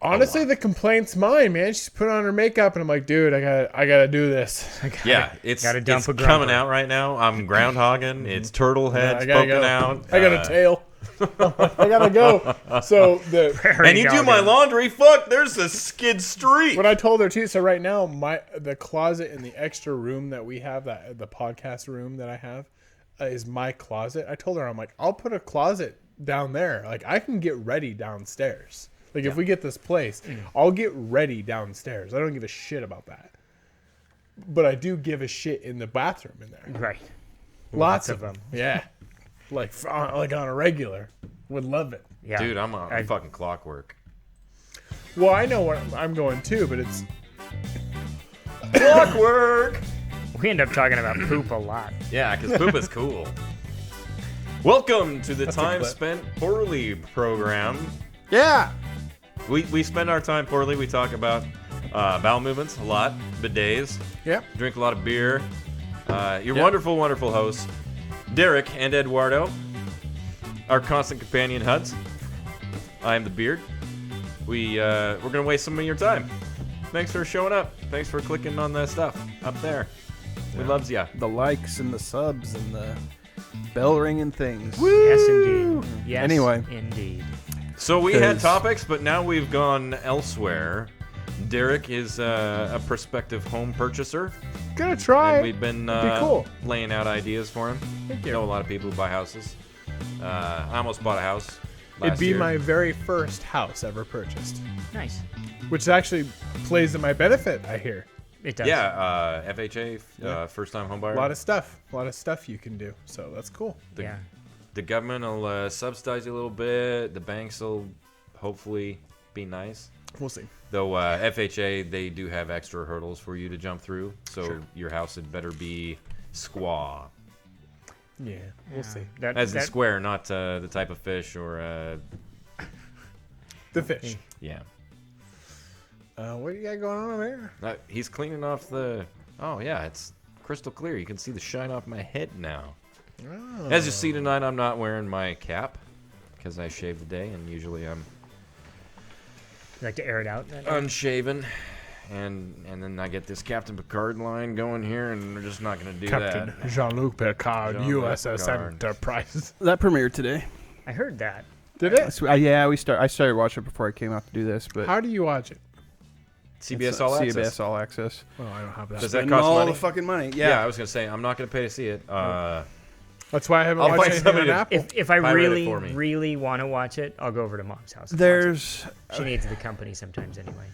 Honestly, the complaint's mine, man. She's put on her makeup, and I'm like, dude, I gotta do this. It's coming out right now. I'm groundhogging. It's turtle heads poking out. I got a tail. I gotta go. So and you do my laundry. Fuck, there's a skid street. What I told her too. So right now, the closet in the extra room that we have, the podcast room that I have, is my closet. I told her, I'm like, I'll put a closet down there. Like I can get ready downstairs. Like, if we get this place, I'll get ready downstairs. I don't give a shit about that. But I do give a shit in the bathroom in there. Right. Lots of them. Yeah. Like on a regular. Would love it. Yeah. Dude, I'm on fucking clockwork. Well, I know what I'm going too, but it's... Clockwork! We end up talking about poop a lot. Yeah, because poop is cool. Welcome to the Time Spent Poorly program. Yeah. We spend our time poorly. We talk about bowel movements a lot, bidets. Yep. Drink a lot of beer. Your wonderful, wonderful hosts, Derek and Edwardo. Our constant companion, Hudds. I am the Beard. We're gonna waste some of your time. Thanks for showing up. Thanks for clicking on that stuff up there. We loves ya. The likes and the subs and the bell ringing things. Woo! Yes, indeed. Yes, Anyway. indeed. So we had topics, but now we've gone elsewhere. Derek is a prospective home purchaser. Gonna try. And we've been cool. laying out ideas for him. Thank you. Know a lot of people who buy houses. I almost bought a house last It'd be year. my very first house ever purchased. Nice. Which actually plays to my benefit, I hear. It does. Yeah, FHA, first-time home buyer. A lot of stuff you can do. So that's cool. The government will subsidize you a little bit. The banks will hopefully be nice. We'll see. Though FHA, they do have extra hurdles for you to jump through. So your house had better be squaw. Yeah, we'll see. As in square, not the type of fish or... the fish. Yeah. What do you got going on over there? He's cleaning off the... Oh, yeah, it's crystal clear. You can see the shine off my head now. Oh. As you see tonight, I'm not wearing my cap because I shave the day, and usually I'm You like to air it out? unshaven. And then I get this Captain Picard line going here, and we're just not going to do Captain that. Jean-Luc Picard, Jean-Luc USS Picard. Enterprise. That premiered today. I heard that. Did it? Yeah, I started watching it before I came out to do this, but How do you watch it? CBS All Access. CBS All Access. Oh, I don't have that. Does that Spending cost all money? the fucking money. Yeah, Yeah. I was going to say, I'm not going to pay to see it. That's why I haven't I'll watched find anything somebody on to- Apple. If I Pirate it really, for me. really want to watch it, I'll go over to Mom's house. and watch There's it. She needs the company sometimes anyway.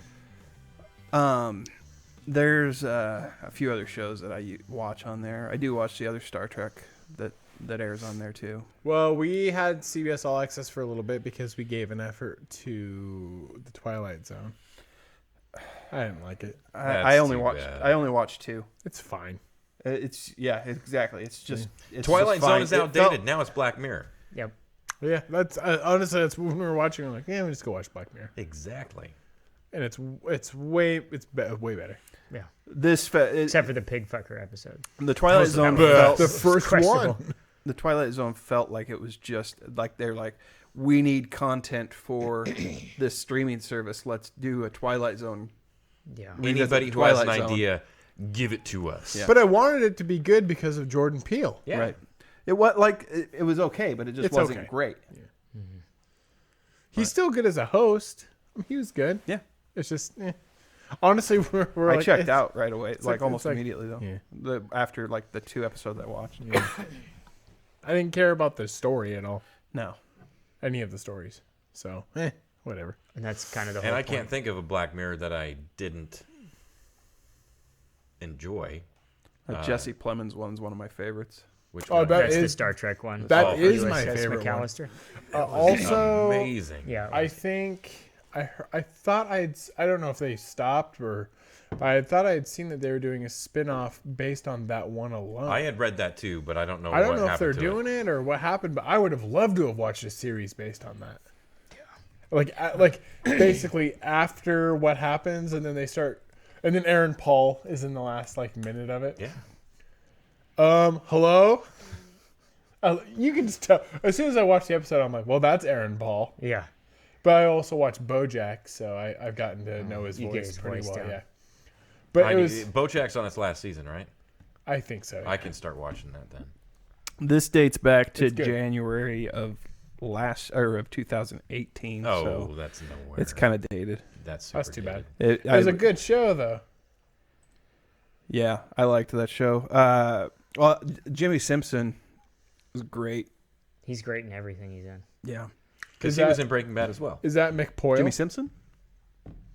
there's a few other shows that I watch on there. I do watch the other Star Trek that airs on there too. Well, we had CBS All Access for a little bit because we gave an effort to the Twilight Zone. I didn't like it. I only too watched. bad. I only watched two. It's fine. Exactly. It's just it's Twilight just Zone fine. is It outdated. felt- Now it's Black Mirror. Yep. Yeah, that's honestly that's when we were watching. I'm like, yeah, we just go watch Black Mirror, Exactly. and it's way better. Yeah. Except for the pig fucker episode. The Twilight Zone The felt first questionable. one. the Twilight Zone felt like it was just like they're like, we need content for this streaming service. Let's do a Twilight Zone. Yeah. Anybody who has an idea, give it to us. Yeah. But I wanted it to be good because of Jordan Peele. Yeah. Right. It was like it was okay, but it just It's wasn't okay. great. He's still good as a host. He was good. Yeah. It's just, honestly, we're I like, checked it's- out right away, like- almost it's like- immediately though. Yeah. After like the 2 episodes I watched. Yeah. I didn't care about the story at all. No. Any of the stories. So, whatever. And that's kind of the whole And I point. can't think of a Black Mirror that I didn't enjoy. Jesse Plemons one's one of my favorites. Which Oh, one? that That's the is- Star Trek one. That Oh, is my USS favorite one. McAllister. Also, amazing. Yeah. I think I thought I don't know if they stopped or I thought I had seen that they were doing a spin-off based on that one alone. I had read that too, but I don't know. I don't what know if happened they're to doing it or what happened, but I would have loved to have watched a series based on that. Yeah. Like basically after what happens, and then they start, and then Aaron Paul is in the last minute of it. Yeah. Hello. You can just tell as soon as I watched the episode, I'm like, well, that's Aaron Paul. Yeah. But I also watch BoJack, so I've gotten to know his you get voice his pretty voice well. down. Yeah. But I it need- was. BoJack's on its last season, right? I think so. I can start watching that then. This dates back to It's good. January of 2018. Oh, so that's nowhere. it's kind of dated. That's super That's too bad. dated. It was a good show, though. Yeah, I liked that show. Well, Jimmy Simpson was great. He's great in everything he's in. Yeah. Because Is he that- was in Breaking Bad as well. Is that McPoyle? Jimmy Simpson?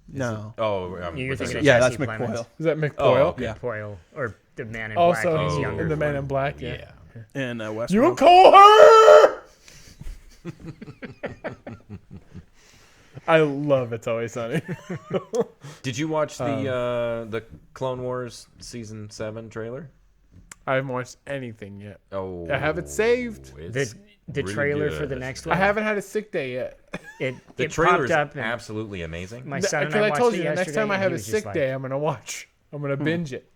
No. Oh, You're thinking of Yeah, Jesse that's Plemons. McPoyle. Is that McPoyle? Oh, okay. Yeah. Poyle, or the Man in Also, Black. He's Oh, younger. the Man in Black. Yeah. Yeah. And Westworld. You call her. I love It's Always Sunny. Did you watch the Clone Wars season 7 trailer? I haven't watched anything yet. Oh, I have it saved. it's The really trailer for good. the next I one. haven't had a sick day yet. It The it trailer popped is up. And absolutely amazing. my son and Because I I watched told it you the next yesterday, time I and have he a was just sick like, day, I'm gonna watch. I'm gonna binge it.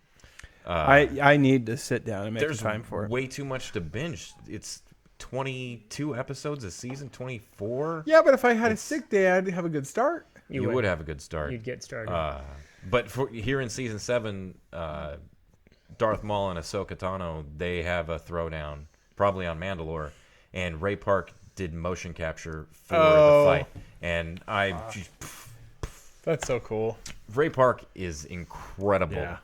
I need to sit down and make There's time for it. way too much to binge. It's 22 episodes a season, 24. Yeah, but if I had a sick day, I'd have a good start. You would have a good start. You'd get started. But here in season 7, Darth Maul and Ahsoka Tano, they have a throwdown, probably on Mandalore, and Ray Park did motion capture for the fight, and That's so cool. Ray Park is incredible. Yeah.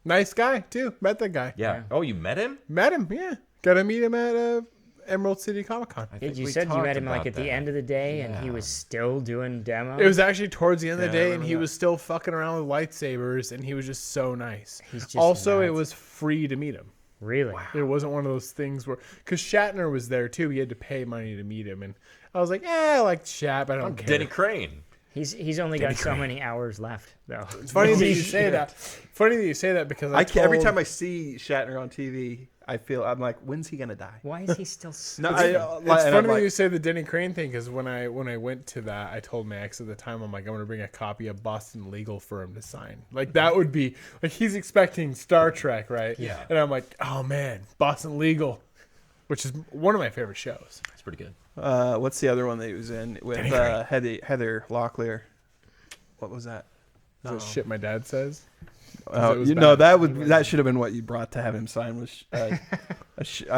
Nice guy too. Met that guy. Yeah. Oh, you met him? Met him. Yeah. Got to meet him at Emerald City Comic Con. I Yeah, think you we said you talked met him like about at the that. end of the day, and he Yeah. was still doing demos. It was actually towards the end of the Yeah, I day, and remember he that. was still fucking around with lightsabers, and he was just so nice. He's just Also, it nuts. was free to meet him. Really. It wasn't one of those things where, because Shatner was there too, he had to pay money to meet him, and I was like, I like Shat, but I don't care. Denny Crane. He's only got so many hours left, though. It's funny that you say that. Funny that you say that because Every time I see Shatner on TV, I'm like, when's he gonna die? Why is he still? No, It's and funny I'm that like, you say the Denny Crane thing because when I went to that, I told my ex at the time, I'm like, I'm gonna bring a copy of Boston Legal for him to sign. Like that would be like he's expecting Star Trek, right? Yeah. And I'm like, oh man, Boston Legal, which is one of my favorite shows. It's pretty good. what's the other one that he was in with Denny Crane. Heather Locklear? What was that? Is that shit my dad says? Oh, it was you know bad. that should have been what you brought to have him sign. Was I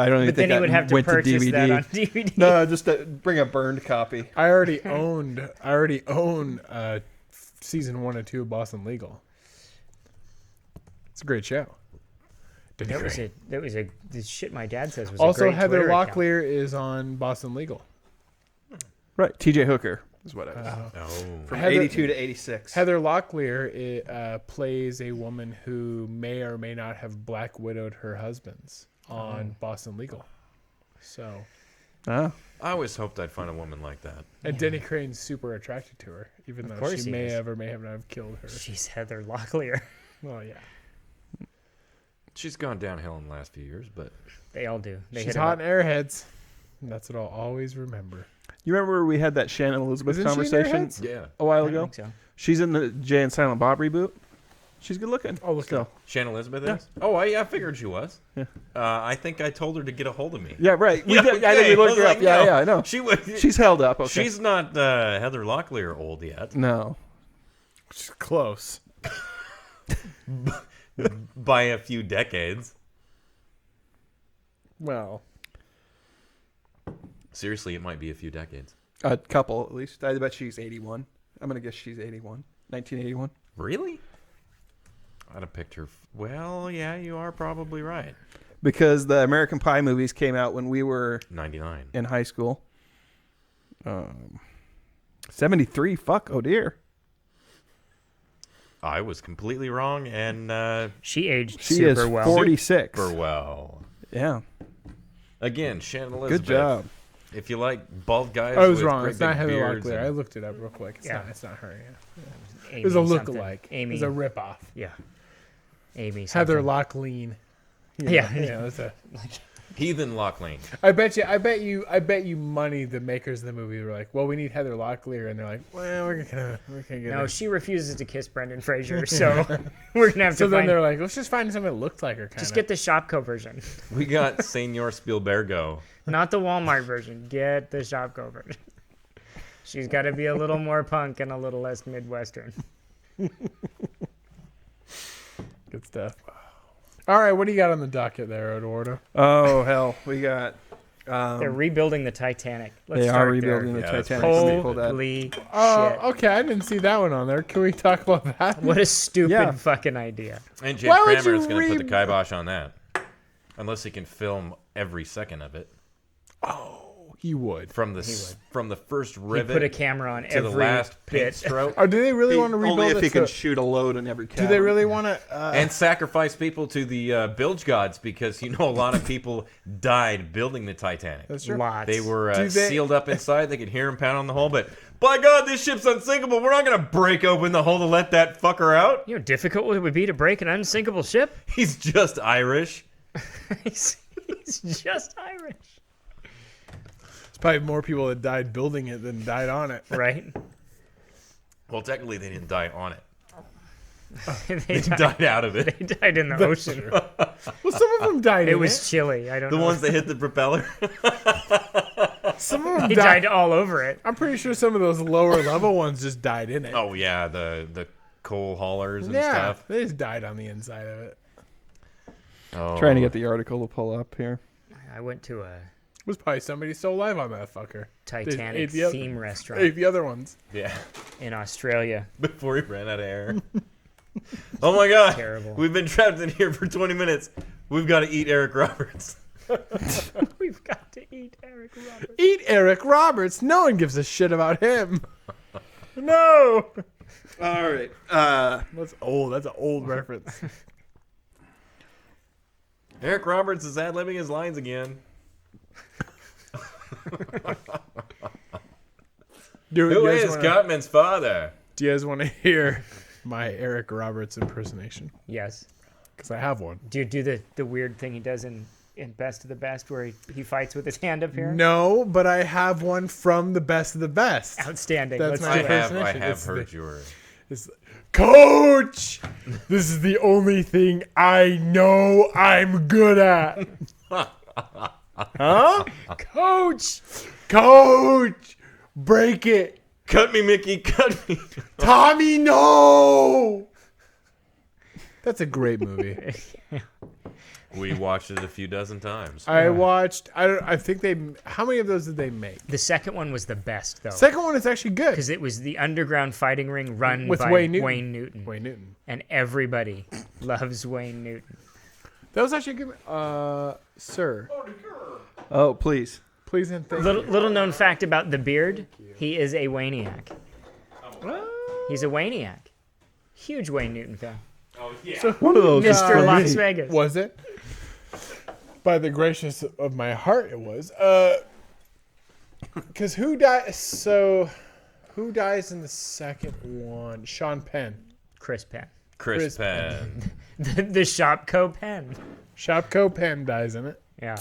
don't even But think then he that would have to went to purchase DVD. that on DVD. No, just bring a burned copy. I already own season 1 and 2 of Boston Legal. It's a great show. Denny Crane. The shit my dad says was Also, a great Heather Twitter account. Locklear is on Boston Legal. Right, T.J. Hooker is what I was. Oh. From Heather- 82 to 86. Heather Locklear plays a woman who may or may not have black widowed her husbands on Boston Legal. So, Oh. I always hoped I'd find a woman like that. and Denny Crane's super attracted to her, even though course she he may is. have or may have not have killed her. She's Heather Locklear. Well, yeah, She's gone downhill in the last few years, but They all do. They she's hit hot him in Airheads. And that's what I'll always remember. You remember we had that Shannon Elizabeth Isn't she in conversation Airheads? yeah. a while up. I ago? don't think so. She's in the Jay and Silent Bob reboot. She's good looking. Oh, look still. Shannon Elizabeth Yeah. is? Oh, I figured she was. Yeah. I think I told her to get a hold of me. Yeah, right. We Yeah, did, I think okay. we I looked was her like, up. Yeah, no. yeah, I know. She was. She's held up. Okay. She's not Heather Locklear old yet. no. She's close. By a few decades. Well, Seriously, it might be a few decades. A couple at least. I bet she's 81. I'm gonna guess she's 81. 1981. Really? I'd have picked her. Well, yeah, you are probably right. Because the American Pie movies came out when we were 99. in high school. 73. Fuck. Oh dear. I was completely wrong, and She aged She super is well. 46. super well. Yeah. Again, Shannon Elizabeth. Good job. If you like bald guys, I was with wrong. great It's not big Heather beards Locklear. and- I looked it up real quick. It's not her. Yeah. Amy It was a something. lookalike. Amy. It was a ripoff. Yeah. Amy. Heather something. Locklean. Yeah. That's a. Heathen Lachlan. I bet you money the makers of the movie were like, well, we need Heather Locklear, and they're like, well, we're gonna get No, her. she refuses to kiss Brendan Fraser, so we're gonna have So to then find. they're like, let's just find something that looks like her. Kind Just get the Shopko version, We got Senor Spielbergo. not the Walmart version. Get the Shopko version. She's got to be a little more punk and a little less Midwestern. Good stuff. All right, what do you got on the docket there, Edwardo? Oh hell, we got. They're rebuilding the Titanic. Let's They are start rebuilding there. the Yeah, that's Titanic. pretty Let me pull that. Holy shit. Okay, I didn't see that one on there. Can we talk about that? What a stupid Yeah. fucking idea. And James Why would Cramer is you going to put the re- kibosh on that. Unless he can film every second of it. He would. From the first He rivet put a camera on to every the last paint bit. stroke. Oh, do they really want to rebuild Only if it? he can shoot a load in every Do cabin. they really want to? And sacrifice people to the bilge gods because, a lot of people died building the Titanic. That's true. Lots. They were Do they- sealed up inside. They could hear him pound on the hull, but by God, this ship's unsinkable. We're not going to break open the hull to let that fucker out. You know how difficult it would be to break an unsinkable ship? He's just Irish. He's just Irish. There's probably more people that died building it than died on it. Right? Well, technically, they didn't die on it. they They died, died out of it. they died in the ocean. Well, some of them died. It in was chilly. I don't The know. ones that hit the propeller. Some of them He died. died all over it. I'm pretty sure some of those lower level ones just died in it. Oh, yeah, the coal haulers and yeah, stuff. they just died on the inside of it. Oh. Trying to get the article to pull up here. I went to a It was probably somebody still alive on that fucker. Titanic ate the oth- theme restaurant Ate the other ones. Yeah, in Australia. before he ran out of air. Oh, my God. Terrible. We've been trapped in here for 20 minutes. We've got to eat Eric Roberts. We've got to eat Eric Roberts. Eat Eric Roberts. No one gives a shit about him. No. All right. That's old. That's an old reference. Eric Roberts is ad-libbing his lines again. Do Who is Cartman's father? Do you guys want to hear my Eric Roberts impersonation? Yes. Because I have one. Do you do the weird thing he does in Best of the Best where he fights with his hand up here? No, but I have one from the best of the best. Outstanding. That's Let's my do I it. have impersonation. It's heard the- yours. It's, Coach, this is the only thing I know I'm good at. Huh? Coach, break it. Cut me, Mickey, cut me. Tommy, no. That's a great movie. We watched it a few dozen times. I watched. I think they. How many of those did they make? The second one was the best, though. Second one is actually good. Because it was the underground fighting ring run With by Wayne Wayne Newton. Newton. Wayne Newton. And everybody loves Wayne Newton. That was actually good. Sir, Oh, please. please and thank Little known fact about the beard, he is a Wayniac. He's a Wayniac. Huge Wayne Newton fan. One of those. Mr. for Las me. Vegas. Was it? By the gracious of my heart, it was. Because who died? So, who dies in the second one? Sean Penn. Chris Penn. Chris Penn. The Shopco Penn. Shopco Penn dies in it. Yeah,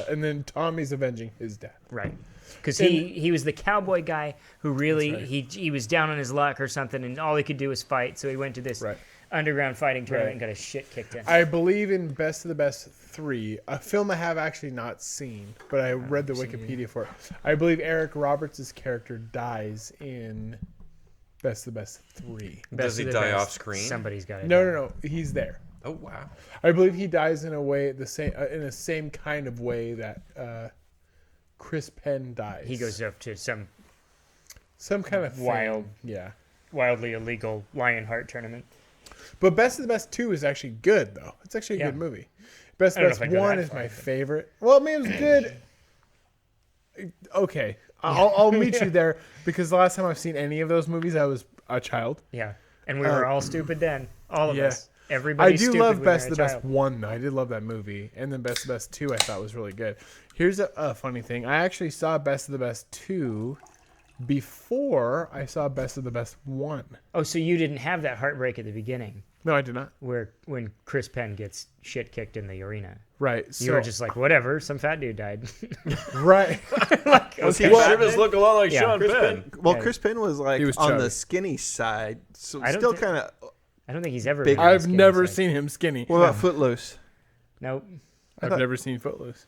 And then Tommy's avenging his death. right. Because he was the cowboy guy who really, he was down on his luck or something, and all he could do was fight, so he went to this Right. underground fighting tournament Right. and got his shit kicked in. I believe in Best of the Best 3, a film I have actually not seen, but I read the Wikipedia for it. I believe Eric Roberts' character dies in Best of the Best 3. Does he of the die best. off screen? Somebody's got to No, he's there. Oh, wow. I believe he dies in a way in the same kind of way that Chris Penn dies. He goes up to some some kind of wild. thing. Yeah. wildly illegal Lionheart tournament. But Best of the Best 2 is actually good though. It's actually a Yeah. good movie. Best I of don't the know if Best I go 1 that is far, my but- favorite. Well, I mean, it was good. Okay. I'll meet you there because the last time I've seen any of those movies, I was a child. Yeah, and we were all stupid then. All of yeah. us. Everybody. I do stupid love when Best you're of the a Best child. 1, though. I did love that movie. And then Best of the Best 2 I thought was really good. Here's a funny thing. I actually saw Best of the Best 2 before I saw Best of the Best 1. Oh, so you didn't have that heartbreak at the beginning, No, I did not. when Chris Penn gets shit kicked in the arena. Right. You were just like, whatever. Some fat dude died. right. Was he Well, fat sure does then? look a lot like Yeah. Sean Chris Penn. Penn? Well, Yeah. Chris Penn was like He was on chubby. the skinny side, so I don't still thi- kind of. I don't think he's ever. Big- been on the I've skinny never side. seen him skinny. What about Footloose? Nope. I've never seen Footloose.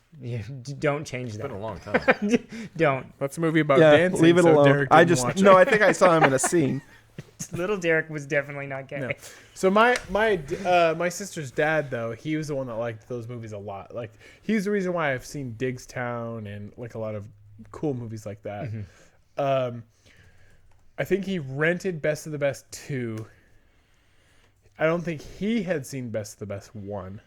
Don't change It's been a that. long time. Don't. That's a movie about Yeah, dancing. leave it so alone. Derek I didn't just watch no. it. I think I saw him in a scene. Little Derek was definitely not gay. No. So my sister's dad though, he was the one that liked those movies a lot. Like he's the reason why I've seen Diggstown and like a lot of cool movies like that. I think he rented Best of the Best 2. I don't think he had seen Best of the Best 1.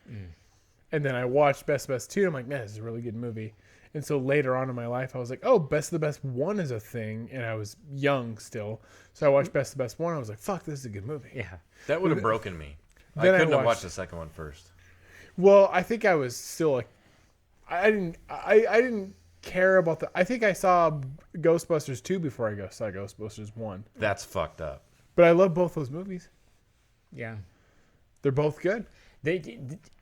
And then I watched Best of the Best 2. I'm like, man, this is a really good movie. And so later on in my life, I was like, oh, Best of the Best 1 is a thing. And I was young still. So I watched Best of the Best 1. I was like, fuck, this is a good movie. Yeah. That would have broken me. I Then I couldn't have watched- watched the second one first. Well, I think I was still like, I didn't care about I think I saw Ghostbusters 2 before I saw Ghostbusters 1. That's fucked up. But I love both those movies. Yeah. They're both good.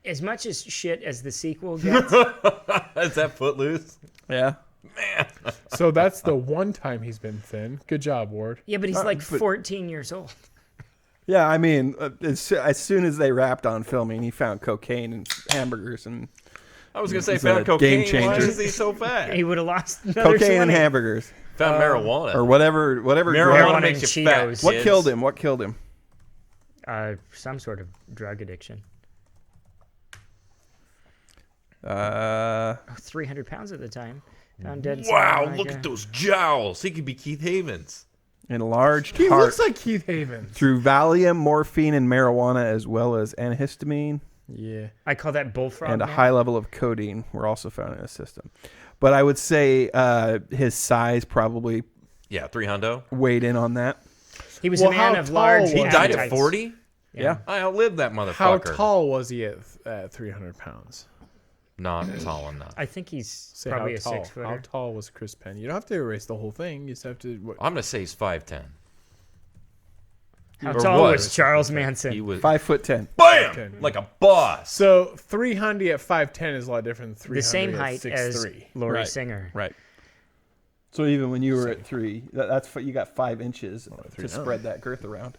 As much as shit as the sequel gets, Is that Footloose? Yeah. So that's the one time he's been thin. Good job, Ward. yeah, but he's like 14 years old. Yeah, I mean, as soon as they wrapped on filming, he found cocaine and hamburgers and I was gonna say It's found a cocaine. game Why changer. is he so fat? He would have lost another cocaine and 20. hamburgers Found marijuana. or whatever. Marijuana Marijuana makes and you fat. Cheetos. What kids. killed him? What killed him? Some sort of drug addiction. 300 pounds at the time. Found dead. Wow, somewhere look like at a- those jowls. He could be Keith Havens. Enlarged He heart looks like Keith Havens. through Valium, morphine, and marijuana, as well as antihistamine Yeah. I call that bullfrog. and a man. high level of codeine were also found in his system. But I would say his size probably Yeah, 300. weighed in on that. He was Well, a man how of tall large. was He died at appetites. 40? Yeah. I outlived that motherfucker. How tall was he at 300 pounds? Not tall enough. I think he's Say probably how a tall. 6 footer. How tall was Chris Penn? You don't have to erase the whole thing. You just have to. I'm going to say he's 5'10". How Or tall was. was Charles Manson? He was 5'10". BAM! 10. Like a boss. So 300 at 5'10 is a lot different than 300 the same at height 6'3". as Laurie Right. Singer. Right. So even when you were at 3, that's you got 5 inches three to now. spread that girth around.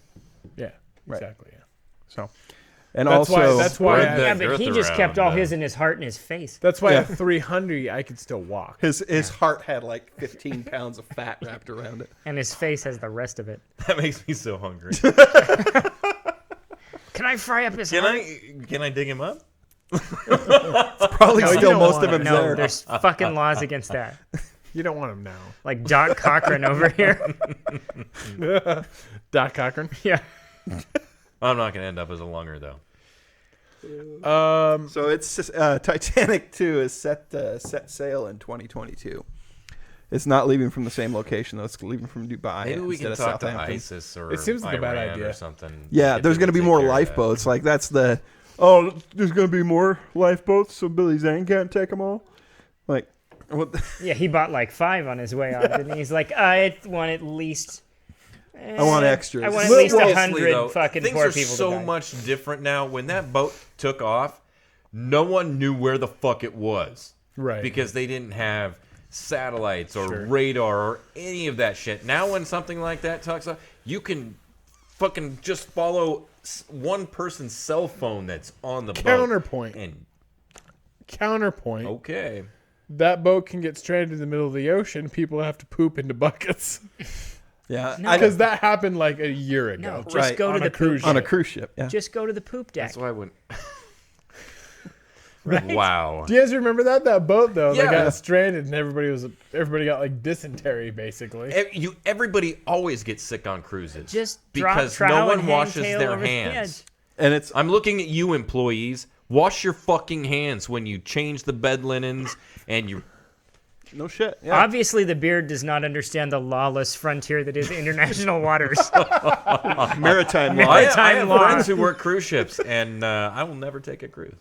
Yeah, Right. exactly. Yeah. So, and That's also why Spread I- that Yeah, but he girth just kept around, all his in his heart and his face. That's why Yeah. at 300 I could still walk. his heart had like 15 pounds of fat wrapped around it. And his face has the rest of it. That makes me so hungry. Can I fry up his Can heart? I dig him up? Probably No, you still don't most want of it. him's No, there. there's fucking laws against that. You don't want him now. Like Doc Cochran over here. Doc Cochran. Yeah. I'm not going to end up as a lunger, though. So it's Titanic 2 is set sail in 2022. It's not leaving from the same location though. It's leaving from Dubai Maybe we instead can of talk to Southampton. ISIS or It seems like a bad Iran idea. or something. Yeah, Get there's them going to be take more care of that. lifeboats. Like that's the there's going to be more lifeboats, so Billy Zane can't take them all. Like what? Yeah, he bought like 5 on his way out, didn't he? He's like, I want at least. I want extras. I want at Well, least honestly, 100 though, fucking things poor are people so to die. much different now. When that boat took off, no one knew where the fuck it was. Right. Because they didn't have satellites or Sure. radar or any of that shit. Now when something like that talks off, you can fucking just follow one person's cell phone that's on the boat. Counterpoint. And Counterpoint. okay. That boat can get stranded in the middle of the ocean. People have to poop into buckets. Yeah, No. Because that happened like a year ago. No, just Right. go to On the a cruise poop on a deck. cruise ship. Yeah. Just go to the poop deck. That's why I wouldn't. Right? Wow. Do you guys remember that boat though? Yeah. They got stranded and everybody got like dysentery basically. Everybody always gets sick on cruises. Just because drop no trowel one and hang washes tail their over the hands. edge. And it's I'm looking at you, employees. Wash your fucking hands when you change the bed linens and you. no shit. Yeah. Obviously, the beard does not understand the lawless frontier that is international waters. Maritime law. I Maritime have law. friends who work cruise ships, and I will never take a cruise.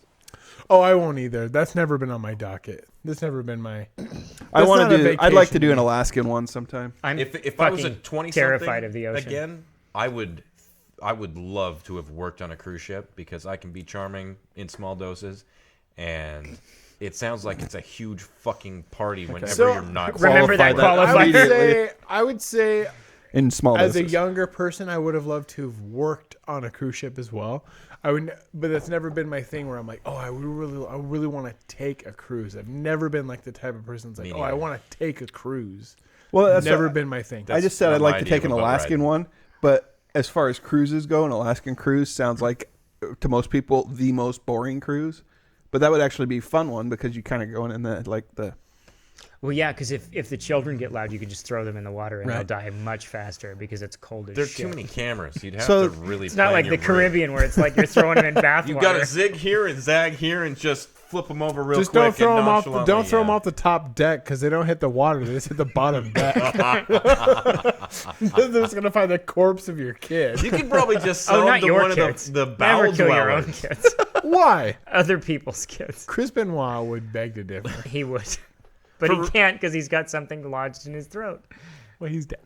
Oh, I won't either. That's never been on my docket. That's never been my. I That's want not a to do. I'd like to vacation. do an Alaskan one sometime. I'm If I was a fucking 20 terrified of the ocean. again, I would love to have worked on a cruise ship because I can be charming in small doses, and it sounds like it's a huge fucking party whenever So, you're not. Remember that Qualify that qualifier? I would say In small as a doses. younger person, I would have loved to have worked on a cruise ship as well. but that's never been my thing where I'm like, oh, I really want to take a cruise. I've never been like the type of person that's like, oh, I want to take a cruise. Well, that's never been my thing. I just said I'd like to take an Alaskan one, but as far as cruises go, an Alaskan cruise sounds like, to most people, the most boring cruise. But that would actually be a fun one because you kind of go in the. Well, yeah, because if the children get loud, you can just throw them in the water and they'll die much faster because it's cold as shit. There's too many cameras. You'd have to really. It's not like the Caribbean where it's like you're throwing them in bath You water. got to zig here and zag here and just flip them over real Just quick. don't throw them off. nonchalantly, Don't throw them off the top deck because they don't hit the water. They just hit the bottom deck. They're just gonna find the corpse of your kid. You could probably just sell not them to your one kids. of the Never bowel kill your own dwellers. kids. Why? Other people's kids. Chris Benoit would beg to differ. He would. But he can't because he's got something lodged in his throat. Well, he's dead.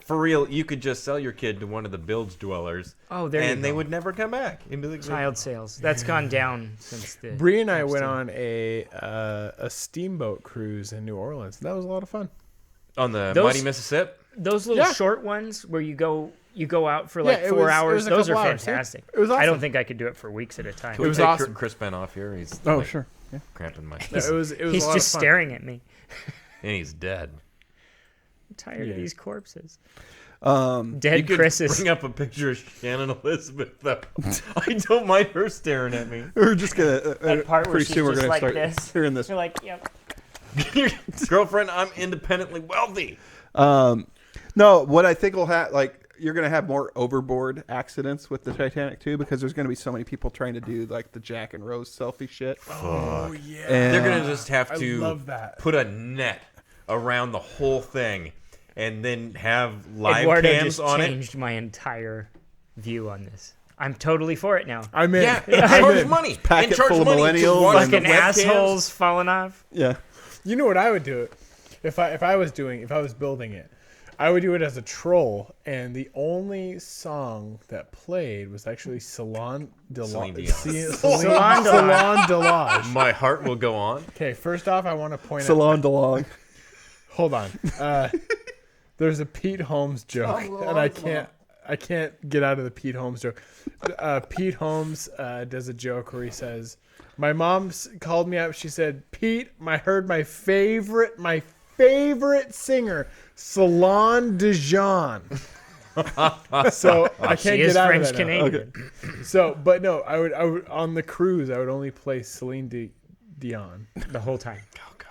For real, you could just sell your kid to one of the bilge dwellers. Oh, there you go. And they would never come back into the Child sales. That's gone down since the. Bree and I went on a steamboat cruise in New Orleans. That was a lot of fun. On the Those- Mighty Mississippi. Those little Yeah. short ones where you go out for like Yeah, it 4 was hours. a Those are couple hours, yeah. fantastic. It was I don't awesome. think I could do it for weeks at a time. Can we was take awesome. Chris Penn off here? He's Sure. Yeah. cramping my. Yeah, it was He's a lot just of fun. staring at me. And he's dead. I'm tired of these corpses. You Dead could Chris's. bring up a picture of Shannon Elizabeth, though. I don't mind her staring at me. We're just gonna. That part where pretty she's soon we're just gonna like start this. hearing this. You're like, yep. Girlfriend, I'm independently wealthy. No, what I think will have, like, you're going to have more overboard accidents with the Titanic too, because there's going to be so many people trying to do like the Jack and Rose selfie shit. Oh yeah. And They're gonna just have I to love that. put a net around the whole thing, and then have live Eduardo cams just on it. changed my entire view on this. I'm totally for it now. I'm in. Yeah, and I'm charge in. money. Packet and charge full of money to millennials watch and- the Fucking webcams. assholes falling off. Yeah. You know what I would do? If I was building it, I would do it as a troll, and the only song that played was actually Celine Dion. Celine Delage. Delage. My heart will go on. Okay, first off, I want to point out. Salon DeLong. Hold on. There's a Pete Holmes joke, and I can't get out of the Pete Holmes joke. Pete Holmes does a joke where he says, "My mom called me up. She said, Pete, I heard my favorite singer, Salon Dijon." So I can't She get is out French of that now. Canadian. So, but no, I would on the cruise, I would only play Celine Dion. The whole time.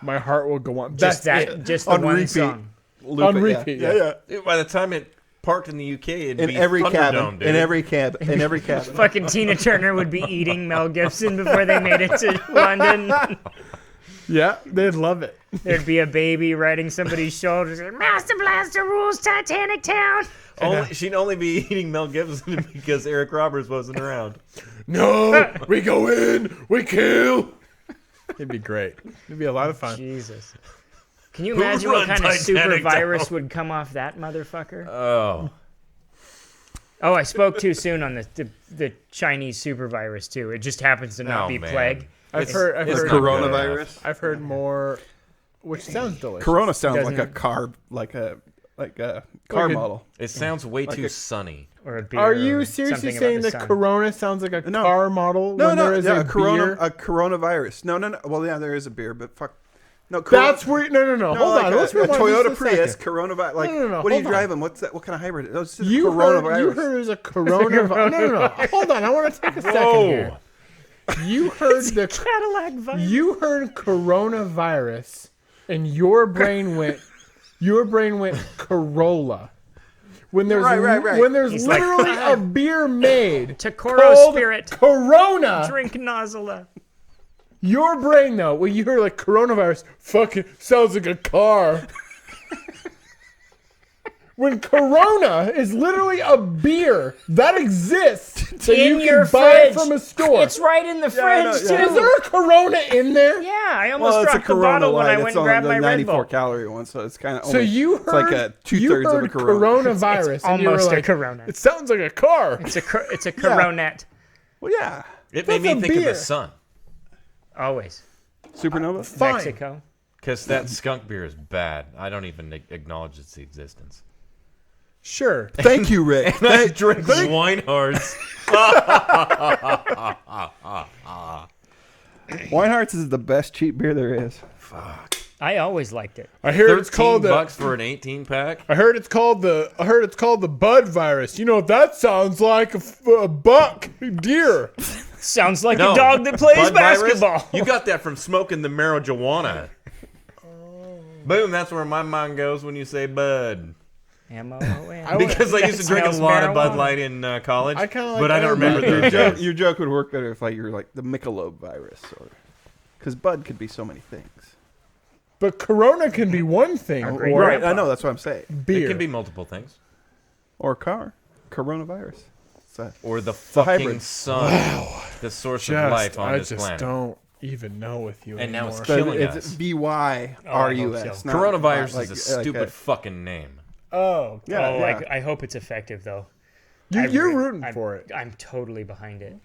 My heart will go on. Just That's that. it. Just the On one repeat. song. Loop On it, repeat, Yeah. By the time it parked in the UK, it'd In be every Thunderdome, cabin. dude. In every cabin. In every cabin. Fucking Tina Turner would be eating Mel Gibson before they made it to London. Yeah, they'd love it. There'd be a baby riding somebody's shoulders. Master Blaster rules Titanic Town. She'd only be eating Mel Gibson because Eric Roberts wasn't around. No, we go in, we kill. It'd be great. It'd be a lot of fun. Jesus. Can you imagine what run kind of super Titanic virus down? would come off that motherfucker? Oh. Oh, I spoke too soon on the Chinese super virus too. It just happens to not Oh, be man. plague. I've heard it's not good Coronavirus. enough. I've heard more, which sounds delicious. Corona sounds Doesn't like a it? car, like a car Like a- model. It sounds way Like too a- sunny. Or a beer. Are or you seriously something about saying the that sun. Corona sounds like a No. car model No, when no, there is yeah, a beer? a coronavirus. No. Well, yeah, there is a beer, but fuck. No, That's where. No. Hold like on. Let's a rewind Toyota just a Prius, second. coronavirus. Like, No, what are you hold on. driving? What's that? What kind of hybrid? It's just You coronavirus. heard it was a coronavirus. No. Hold on. I want to take a second here. You heard the Cadillac virus? You heard coronavirus, and your brain went Corolla. When there's Right. when there's He's like, literally a beer made Tokoro called Spirit. Corona. Drink nozzle. Your brain though, when you hear like coronavirus, fucking sounds like a car. When Corona is literally a beer that exists that In you your can buy fridge. from a store. It's right in the I know, fridge yeah. Is too. there a Corona in there? Yeah, I almost Well, it's a dropped the Corona bottle when I Light. went It's and on grabbed the my Red 94 Bull. calorie one, so it's kind of. So you heard It's like a you 2/3 of heard a Corona. coronavirus, It's and you were almost a like, Corona. It sounds like a car. It's a Coronet. Well, yeah. It made That's me a think of beer. the sun. Always. Supernova. Fine. Mexico. Because that skunk beer is bad. I don't even acknowledge its existence. Sure. Thank you, Rick. I drink Winehards. Winehards is the best cheap beer there is. Fuck. I always liked it. I hear it's called $13 for an 18-pack. I heard it's called the Bud virus. You know, that sounds like a buck deer. Sounds like No, a dog that plays Bud virus? basketball. You got that from smoking the marijuana. Boom, that's where my mind goes when you say Bud. M-O-O-N. Because I used to drink a Smells lot of Bud marijuana. Light in college, I kinda like but I don't remember Bud. those days. Your joke would work better if like you're like the Michelob virus, or because Bud could be so many things. But Corona can be one thing. Agreed. Or Right, I know that's what I'm saying. beer. It can be multiple things. Or coronavirus. So, Or the a fucking hybrid. sun, the source of life on I this just planet. don't even know with you And now anymore. it's but killing it's us. BYRUS. so. Coronavirus is a stupid fucking name. Oh, Yeah, Oh, yeah. I hope it's effective though. you're rooting for it. I'm totally behind it.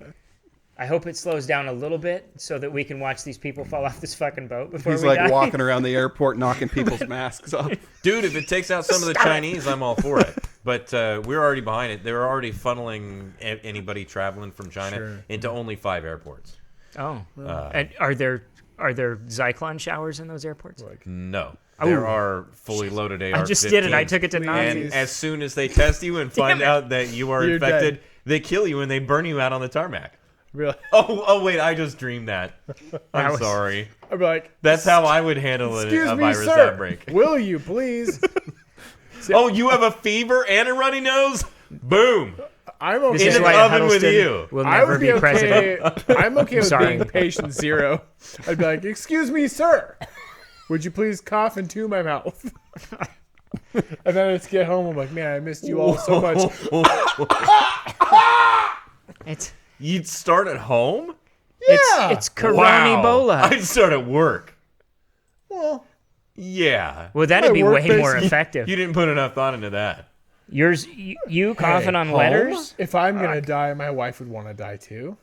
I hope it slows down a little bit so that we can watch these people fall off this fucking boat before He's we like die. walking around the airport knocking people's masks off. Dude, if it takes out some of the Chinese, I'm all for it. But we're already behind it. They're already funneling anybody traveling from China into only 5 airports. Oh, and are there Zyklon showers in those airports? No. There are fully loaded AR-15s. I just did it. I took it to Nazis. And as soon as they test you and find out that you are You're infected, dead. they kill you and they burn you out on the tarmac. Really? Oh, wait, I just dreamed that. I'm was- sorry. I'd be like, That's how I would handle excuse a me, virus sir. outbreak. Will you please? Oh, you have a fever and a runny nose? Boom. I'm okay. This In is an why oven with Huddleston you. will I never would be be president. okay. I'm okay with Sorry. being patient zero. I'd be like, excuse me, sir. Would you please cough into my mouth? And then I just get home. I'm like, man, I missed you all so much. It's You'd start at home? it's Corona Ebola. I'd start at work. Well, Yeah. Well, that'd My be work way more basically- effective. You didn't put enough thought into that. Yours, you coughing on home? letters? If I'm gonna die, my wife would want to die too.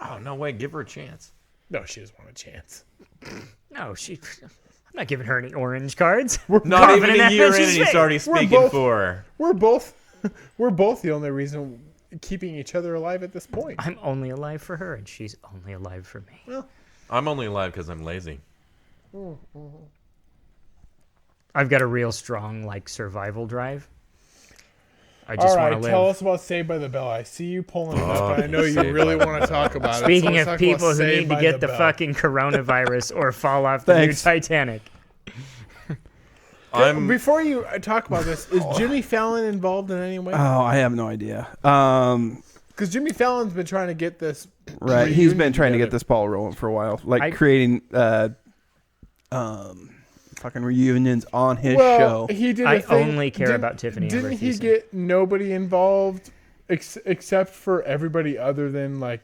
Oh, no way. Give her a chance. No, she doesn't want a chance. No, I'm not giving her any orange cards. Not coughing even in a that year in bitch's and he's face. already speaking both- for her. We're both the only reason keeping each other alive at this point. I'm only alive for her, and she's only alive for me. I'm only alive because I'm lazy. I've got a real strong survival drive. I All just want right, to tell live. us about Saved by the Bell. I see you pulling it up, and I know you Saved really by the want to talk about it. Speaking So let's of talk about people who Saved need to by get the Bell. fucking coronavirus or fall off the new Thanks. Titanic. Before you talk about this, is Jimmy Fallon involved in any way? Oh, I have no idea. Because Jimmy Fallon's been trying to get this. Right, he's been reunion trying to together. get this ball rolling for a while, I- creating fucking reunions on his Well, show. he did. I only care about Tiffany Didn't Amber he Thiessen. get nobody involved except for everybody other than like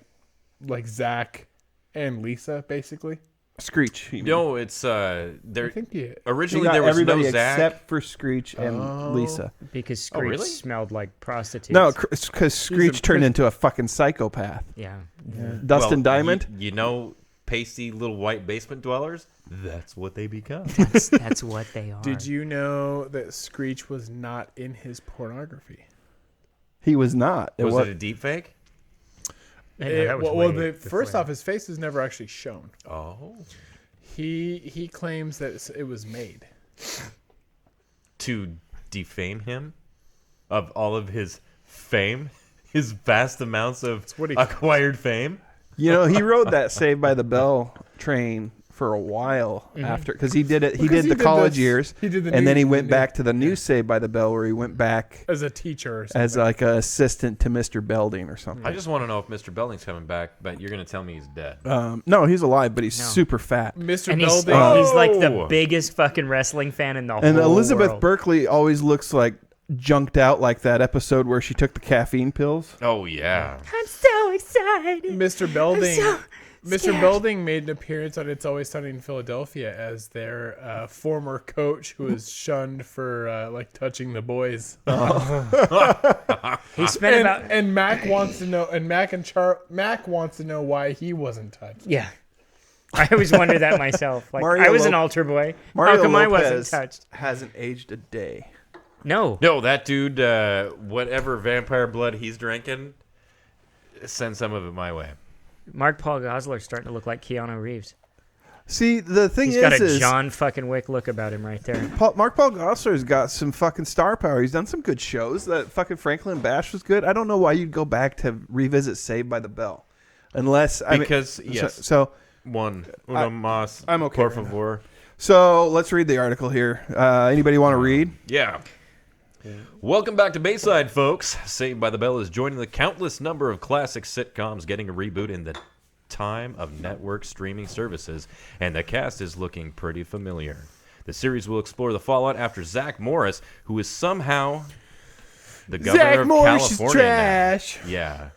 Zach and Lisa, basically? Screech. you mean. No, it's I there. think he. He Originally, got there was everybody no Zach. except for Screech and Lisa. Because Screech really? smelled like prostitutes. No, because Screech turned into a fucking psychopath. Yeah. Dustin Well, Diamond. You know, pasty little white basement dwellers. That's what they become. That's what they are. Did you know that Screech was not in his pornography? He was not. Was it a deep fake? Yeah, that was well, way first before. off, his face is never actually shown. Oh. He claims that it was made. To defame him of all of his fame, his vast amounts of what he- acquired fame. You know, he rode that Saved by the Bell train for a while after, because he did it. He Because did the college years, he did the and then he new- went new- back to the new Saved by the Bell, where he went back as a teacher or something. as like an assistant to Mr. Belding or something. I just want to know if Mr. Belding's coming back, but you're going to tell me he's dead. No, he's alive, but he's No. super fat. Mr. And he's Belding. like the Oh. biggest fucking wrestling fan in the And whole Elizabeth world. Berkley always looks like junked out, like that episode where she took the caffeine pills. Oh, yeah. I'm so excited. Mr. Belding. so Mr. scared. Belding made an appearance on It's Always Sunny in Philadelphia as their former coach who was shunned for touching the boys. He spent And, about and Mac wants to know, and Mac wants to know why he wasn't touched. yeah. I always wonder that myself. Like Mario I was an Lop- altar boy. Mario How come I Lopez wasn't touched? hasn't aged a day. No. No, that dude, whatever vampire blood he's drinking, send some of it my way. Mark Paul Gosselaar's starting to look like Keanu Reeves. See, the thing He's got a is John fucking Wick look about him right there. Mark Paul Gosselaar's got some fucking star power. He's done some good shows. That fucking Franklin Bash was good. I don't know why you'd go back to revisit Saved by the Bell, unless Yes. So Uno más. I'm okay Por right now. favor. So let's read the article here. Anybody want to read? Yeah. Welcome back to Bayside, folks. Saved by the Bell is joining the countless number of classic sitcoms getting a reboot in the time of network streaming services, and the cast is looking pretty familiar. The series will explore the fallout after Zach Morris, who is somehow the governor of California trash. now. Yeah.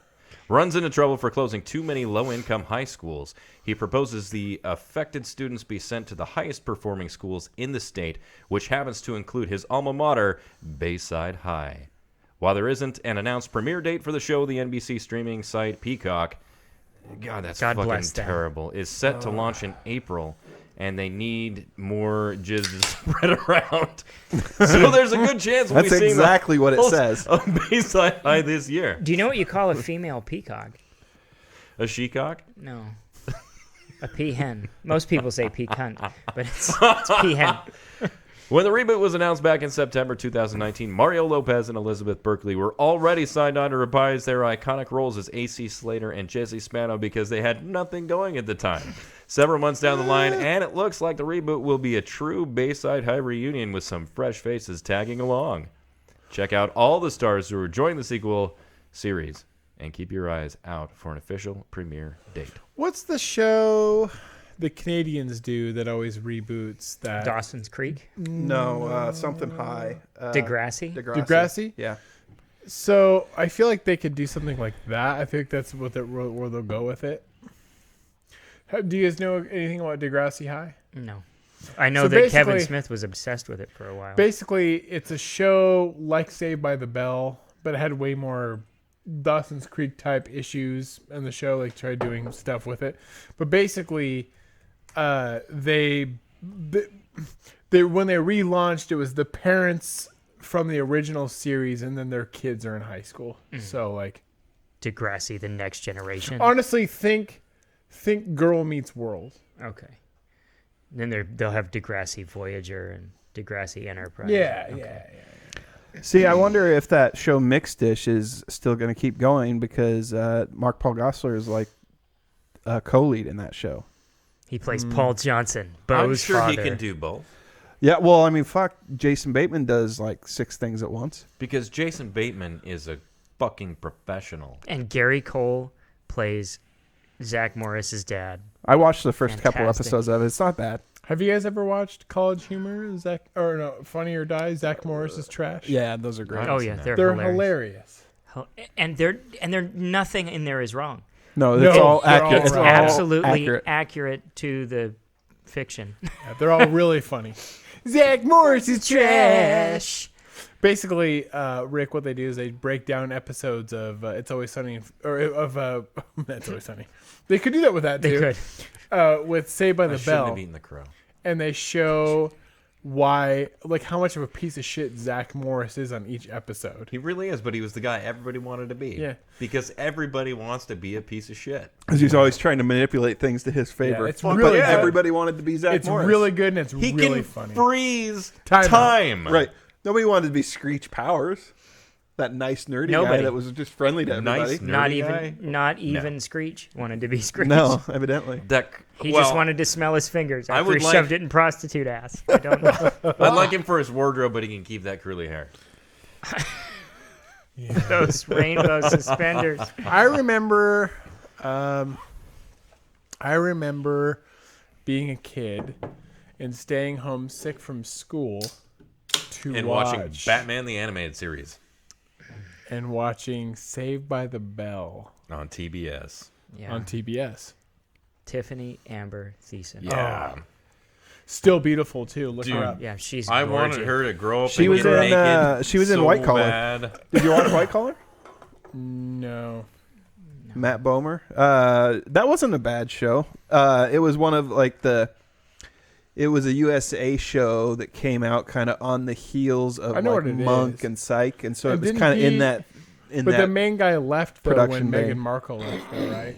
Runs into trouble for closing too many low-income high schools. He proposes the affected students be sent to the highest-performing schools in the state, which happens to include his alma mater, Bayside High. While there isn't an announced premiere date for the show, the NBC streaming site Peacock, God fucking terrible, is set to launch in April, and they need more jizz to spread around. So there's a good chance we'll be That's seeing exactly what it says. of Bayside High this year. Do you know what you call a female peacock? A shecock? No. A peahen. Most people say peacunt, but it's peahen. When the reboot was announced back in September 2019, Mario Lopez and Elizabeth Berkley were already signed on to reprise their iconic roles as AC Slater and Jesse Spano because they had nothing going at the time. Several months down the line, and it looks like the reboot will be a true Bayside High reunion with some fresh faces tagging along. Check out all the stars who are joining the sequel series, and keep your eyes out for an official premiere date. What's the show the Canadians do that always reboots that? Dawson's Creek? No, something high. Degrassi? Degrassi? Yeah. So I feel like they could do something like that. I think that's what where they'll go with it. Do you guys know anything about Degrassi High? No. I know So that Kevin basically- Smith was obsessed with it for a while. Basically, it's a show like Saved by the Bell, but it had way more Dawson's Creek type issues, and the show like tried doing stuff with it. But basically, they when they relaunched, it was the parents from the original series, and then their kids are in high school. So like, Degrassi, the next generation. honestly, think Girl Meets World. Okay. Then they'll have Degrassi Voyager and Degrassi Enterprise. Yeah, Okay. yeah. See, I wonder if that show Mixed Dish is still going to keep going because Mark Paul Gosselaar is like a co-lead in that show. He plays Paul Johnson, I'm Bo's sure father. he can do both. Yeah, well, I mean, fuck, Jason Bateman does like 6 things at once. Because Jason Bateman is a fucking professional. And Gary Cole plays Zach Morris's dad. I watched the first couple Fantastic. episodes of it. It's not bad. Have you guys ever watched College Humor? Funny or Die? Zach Morris's Trash. Yeah, those are great. Oh seen yeah, that. they're They're hilarious. And they're nothing in there is wrong. No, No, it's all they're all accurate. It's right. all Absolutely accurate. to the fiction. Yeah, they're all really funny. Zach Morris is trash. Basically, Rick, what they do is they break down episodes of It's Always Sunny, or of It's Always Sunny. They could do that with that They too. could. With Saved by I the shouldn't Bell, have eaten the crow. and they show why, like, how much of a piece of shit Zach Morris is on each episode. He really is, but he was the guy everybody wanted to be. Yeah. Because everybody wants to be a piece of shit. Because he's always trying to manipulate things to his favor. it's But really good. everybody wanted to be Zach It's Morris. really good and it's He really can funny. freeze Time time. Right. Nobody wanted to be Screech Powers. That nice nerdy guy Nobody. that was just friendly to everybody. Nice nerdy Not even Screech wanted to be Screech. No, evidently. He just wanted to smell his fingers I after would he like- shoved it in prostitute ass. I don't know. I'd like him for his wardrobe, but he can keep that curly hair. Those rainbow suspenders. I remember being a kid and staying home sick from school to And watching Batman the Animated Series and watching Saved by the Bell on TBS. Yeah. on TBS. Tiffany Amber Thiessen. Yeah. Still beautiful too. Look Dude. her up. Yeah, she's I gorgeous. wanted her to grow up She and was get in, naked. she was in so White Collar. bad. Did you watch White Collar? No. Matt Bomer. That wasn't a bad show. It was one of like It was a USA show that came out kind of on the heels of I know like what it Monk is. and Psych, and so And it was didn't kind of he- in that. But that the main guy left though production when vein. Meghan Markle left, though, right?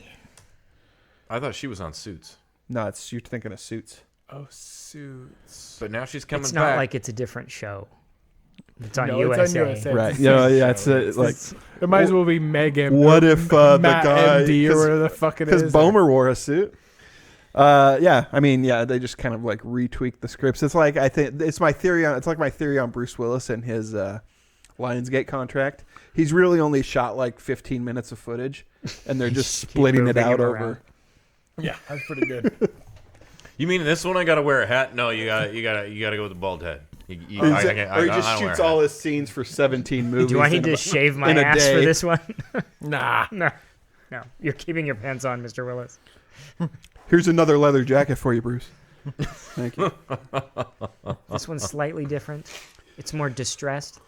I thought she was on Suits, no, it's you're thinking of Suits. Oh, Suits. but now she's coming It's back. not like it's a different show. It's on No, USA. it's on USA. Right? It's the Yeah, same yeah. show. It's like It might as well be Megan. what if the Matt guy MD or whatever the fuck it is? because Bomer wore a suit. Yeah, I mean, yeah, they just kind of like retweaked the scripts. It's like I think it's my theory on. It's like my theory on Bruce Willis and his Lionsgate contract. He's really only shot like 15 minutes of footage, and they're just Keep splitting it moving out him over. around. Yeah, that's pretty good. You mean this one? I gotta wear a hat? No, you gotta go with the bald head. Or he just shoots all his scenes for 17 movies. Do I need in to a- shave my in a ass for day. this one? Nah. No. You're keeping your pants on, Mr. Willis. Here's another leather jacket for you, Bruce. Thank you. This one's slightly different. It's more distressed.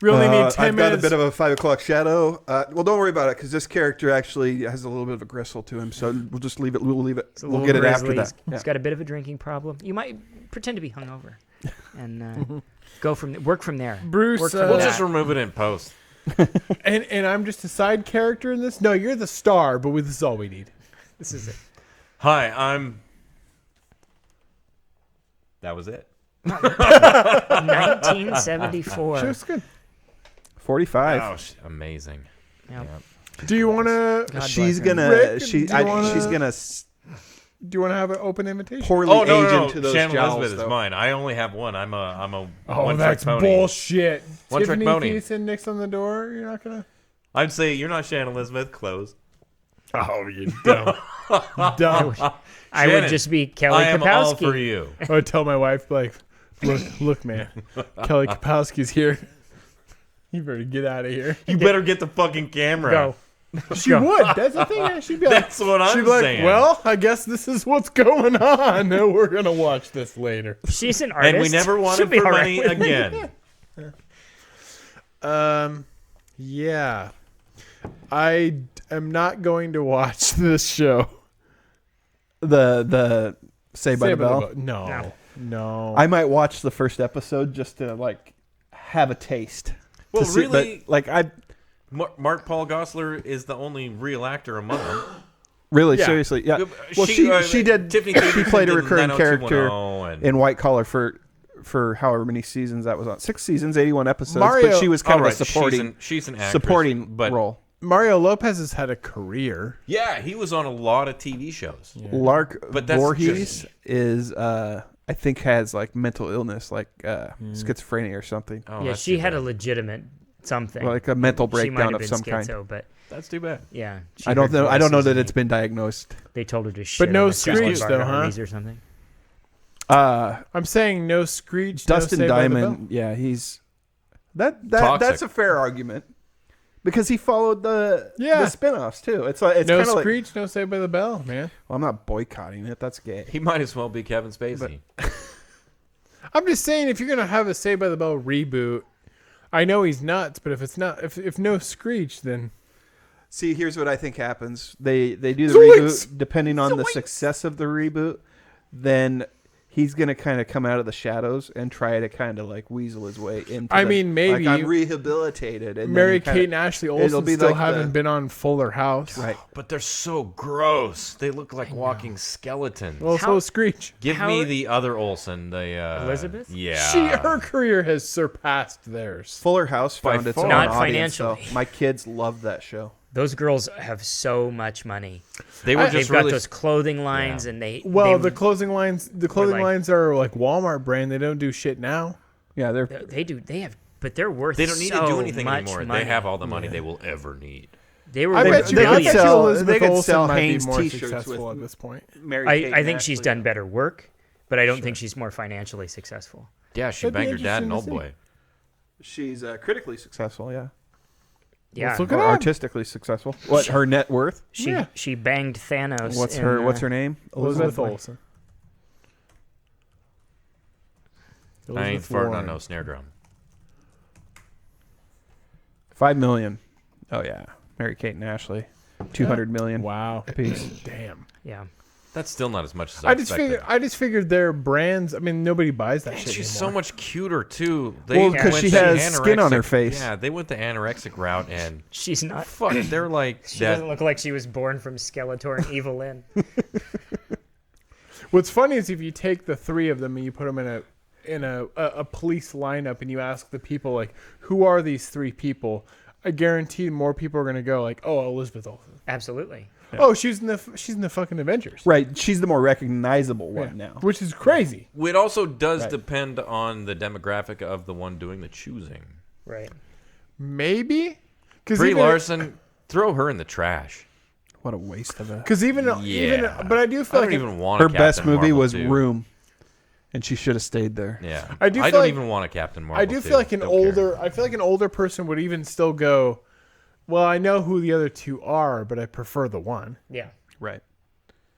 We only need 10 I've got a minutes. bit of a 5 o'clock shadow. Well, don't worry about it because this character actually has a little bit of a gristle to him. So we'll just leave it. We'll leave it. It's a We'll little get it after grizzly. that. He's got a bit of a drinking problem. You might pretend to be hungover and work from there. Bruce, Work from We'll that. just remove it in post. and I'm just a side character in this? No, you're the star, but this is all we need. This is it. Hi, I'm. That was it. 1974. She looks good. 45. Oh, amazing. Yep. Do you want to... God She's bless him. gonna. Rick, She's do you wanna- gonna Do you want to have an open invitation? poorly Oh no, age no, into no. those Shannon jowls. Elizabeth is though. mine. I only have one. I'm a Oh, one that's trick pony. bullshit. One trick Tiffany pony. Keith and Nick's on the door. You're not gonna. I'd say you're not Shannon Elizabeth. Close. Oh, you dumb, dumb. I would Shannon, just be Kelly I am all Kapowski. for you. I would tell my wife, like, look, man, Kelly Kapowski's here. You better get out of here. You better get the fucking camera. Go. She Go. would. That's the thing. She'd be like, That's what I'm she'd be like, saying. well, I guess this is what's going on. We're gonna watch this later. She's an artist. And we never She'll wanted be for all right money with it. again. Yeah. I am not going to watch this show. The Saved by the Bell. No. I might watch the first episode just to like have a taste. Well, To see- really, but, like I Mark Paul Gosselaar is the only real actor among them. really Yeah. seriously, yeah. Yeah, Well, she- she did. Tiffany She Davidson played a did recurring character 90210 and- in White Collar for however many seasons that was on. 6 seasons, 81 episodes. Mario- but she was kind All of a right, supporting she's an actress, supporting but role. Mario Lopez has had a career. yeah, he was on a lot of TV shows. Lark But that's Voorhees is I think has like mental illness, like schizophrenia or something, Oh, Yeah, that's she too had a bad. legitimate something. like a mental She might breakdown have of been some kind. schizo, but That's too bad. yeah. she I don't heard know. I don't know voices that and it's been diagnosed. They told her to shit no on a salad Screech, bar though, on her huh? knees or something. I'm saying no Screech. Dustin no Saved by the Diamond, yeah, he's that's Toxic. a fair argument because he followed the Yeah. spin-offs too. It's like it's Bell. kind No of like, Screech, no Saved by the Bell, man. well, I'm not boycotting it. That's gay. He might as well be Kevin Spacey. I'm just saying, if you're gonna have a Saved by the Bell reboot, I know he's nuts, but if it's not, if no Screech, then See, here's what I think happens. They do the Zoinks! reboot depending on the success of the reboot, then he's gonna kind of come out of the shadows and try to kind of like weasel his way into. I mean, maybe like, I'm rehabilitated. And Mary then he kinda- Kate and Ashley it'll Olsen be still like haven't the- been on Fuller House. right. But they're so gross. They look like walking skeletons. Well, How- so is Screech. Give how- me the other Olsen. The Elizabeth? Yeah. Her career has surpassed theirs. Fuller House By found its far. own Not audience, though. financially. My kids love that show. Those girls have so much money. They were They've just got really. those clothing lines, Yeah. and they Well, they, the clothing like- lines are like Walmart brand. They don't do shit now. Yeah, they're they do they have, but they're worth. They don't need so to do anything much anymore. Money. They have all the money they will ever need. They were. I worth bet you, I billions. bet you sell- Elizabeth they could Olsen sell might Hanes be more t-shirts successful with- at this point. Mary Kate I and think she's Ashley. done better work, but I don't think she's more financially successful. Yeah, she That'd be banged her dad and interesting old to boy. She's critically successful. Yeah, Yeah, Let's look or it up. artistically successful. What her net worth? Yeah. she banged Thanos. What's in, her What's her name? Elizabeth Olsen. Olsen. I ain't Elizabeth farting on Warren. no snare drum. 5 million. Oh yeah, Mary Kate and Ashley, 200 million. Wow. apiece. Damn. Yeah, That's still not as much as I expected. I just figured their brands. I mean, nobody buys that And shit she's anymore. so much cuter too. Well, because went she the has skin on her anorexic- face. Yeah, they went the anorexic route, and She's not. fuck, they're like She that. doesn't look like she was born from Skeletor and Evil Lynn. What's funny is if you take the three of them and you put them in a police lineup and you ask the people like, who are these three people? I guarantee more people are gonna go like, oh, Elizabeth Olsen. Absolutely. Oh, she's in the fucking Avengers. Right. She's the more recognizable one now. Which is crazy. It also does Right. depend on the demographic of the one doing the choosing. Right. Maybe because Brie Larson, throw her in the trash. What a waste of a. Because even Yeah. but I do I feel don't like even want Her a best Captain movie Marvel was 2. Room, and she should have stayed there. Yeah, I do feel don't like- even want a Captain Marvel. I do 2. feel like Don't care. I feel like an older person would even still go, well, I know who the other two are, but I prefer the one. Yeah. Right.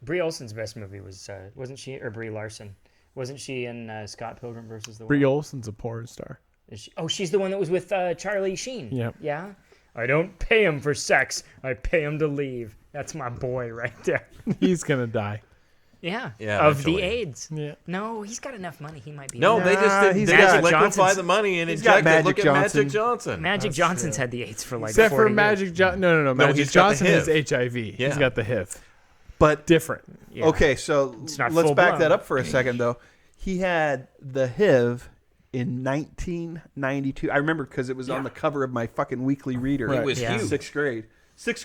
Brie Olsen's best movie was wasn't she, or Brie Larson? Wasn't she in Scott Pilgrim versus the World? Brie Olsen's a porn star. Is she, oh, she's the one that was with Charlie Sheen. Yep. Yeah. I don't pay him for sex. I pay him to leave. That's my boy right there. He's gonna die. Yeah. Yeah, Of the eventually. AIDS. Yeah. No, he's got enough money. He might be. No, they just did. he's They got- just liquefy Johnson's- the money and he's got inject it. Look Magic at Johnson. Magic Johnson. Magic That's Johnson's true. had the AIDS for like Except 40 for years. Magic Johnson. No. Magic he's got the Johnson has HIV. HIV. Yeah. He's got the HIV. But Different. Yeah. okay, so It's not let's back full-blown. that up for a second, though. He had the HIV in 1992. I remember because it was on the cover of my fucking weekly reader. Right. It was Yeah. huge. Sixth grade.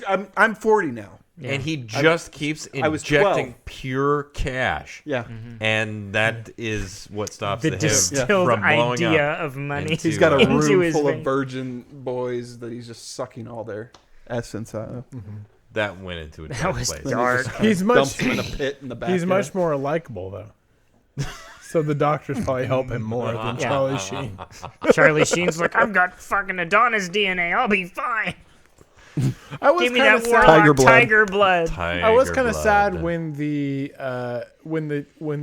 I'm 40 now. Yeah. And he just keeps I was injecting 12. pure cash. Yeah. And that is what stops The the HIV distilled from blowing idea up. of money. into- He's got a Into room his full of veins. virgin boys that he's just sucking all their essence out of. That went into a That dark was place. dark. He's Dumps much. him in a pit in the back. He's much more likable though. So the doctors probably help him more than Yeah. Charlie Sheen. Charlie Sheen's like, I've got fucking Adonis DNA. I'll be fine. I was Give me kind that of sad. warlock Tiger blood. tiger blood. I was kind of blood. sad when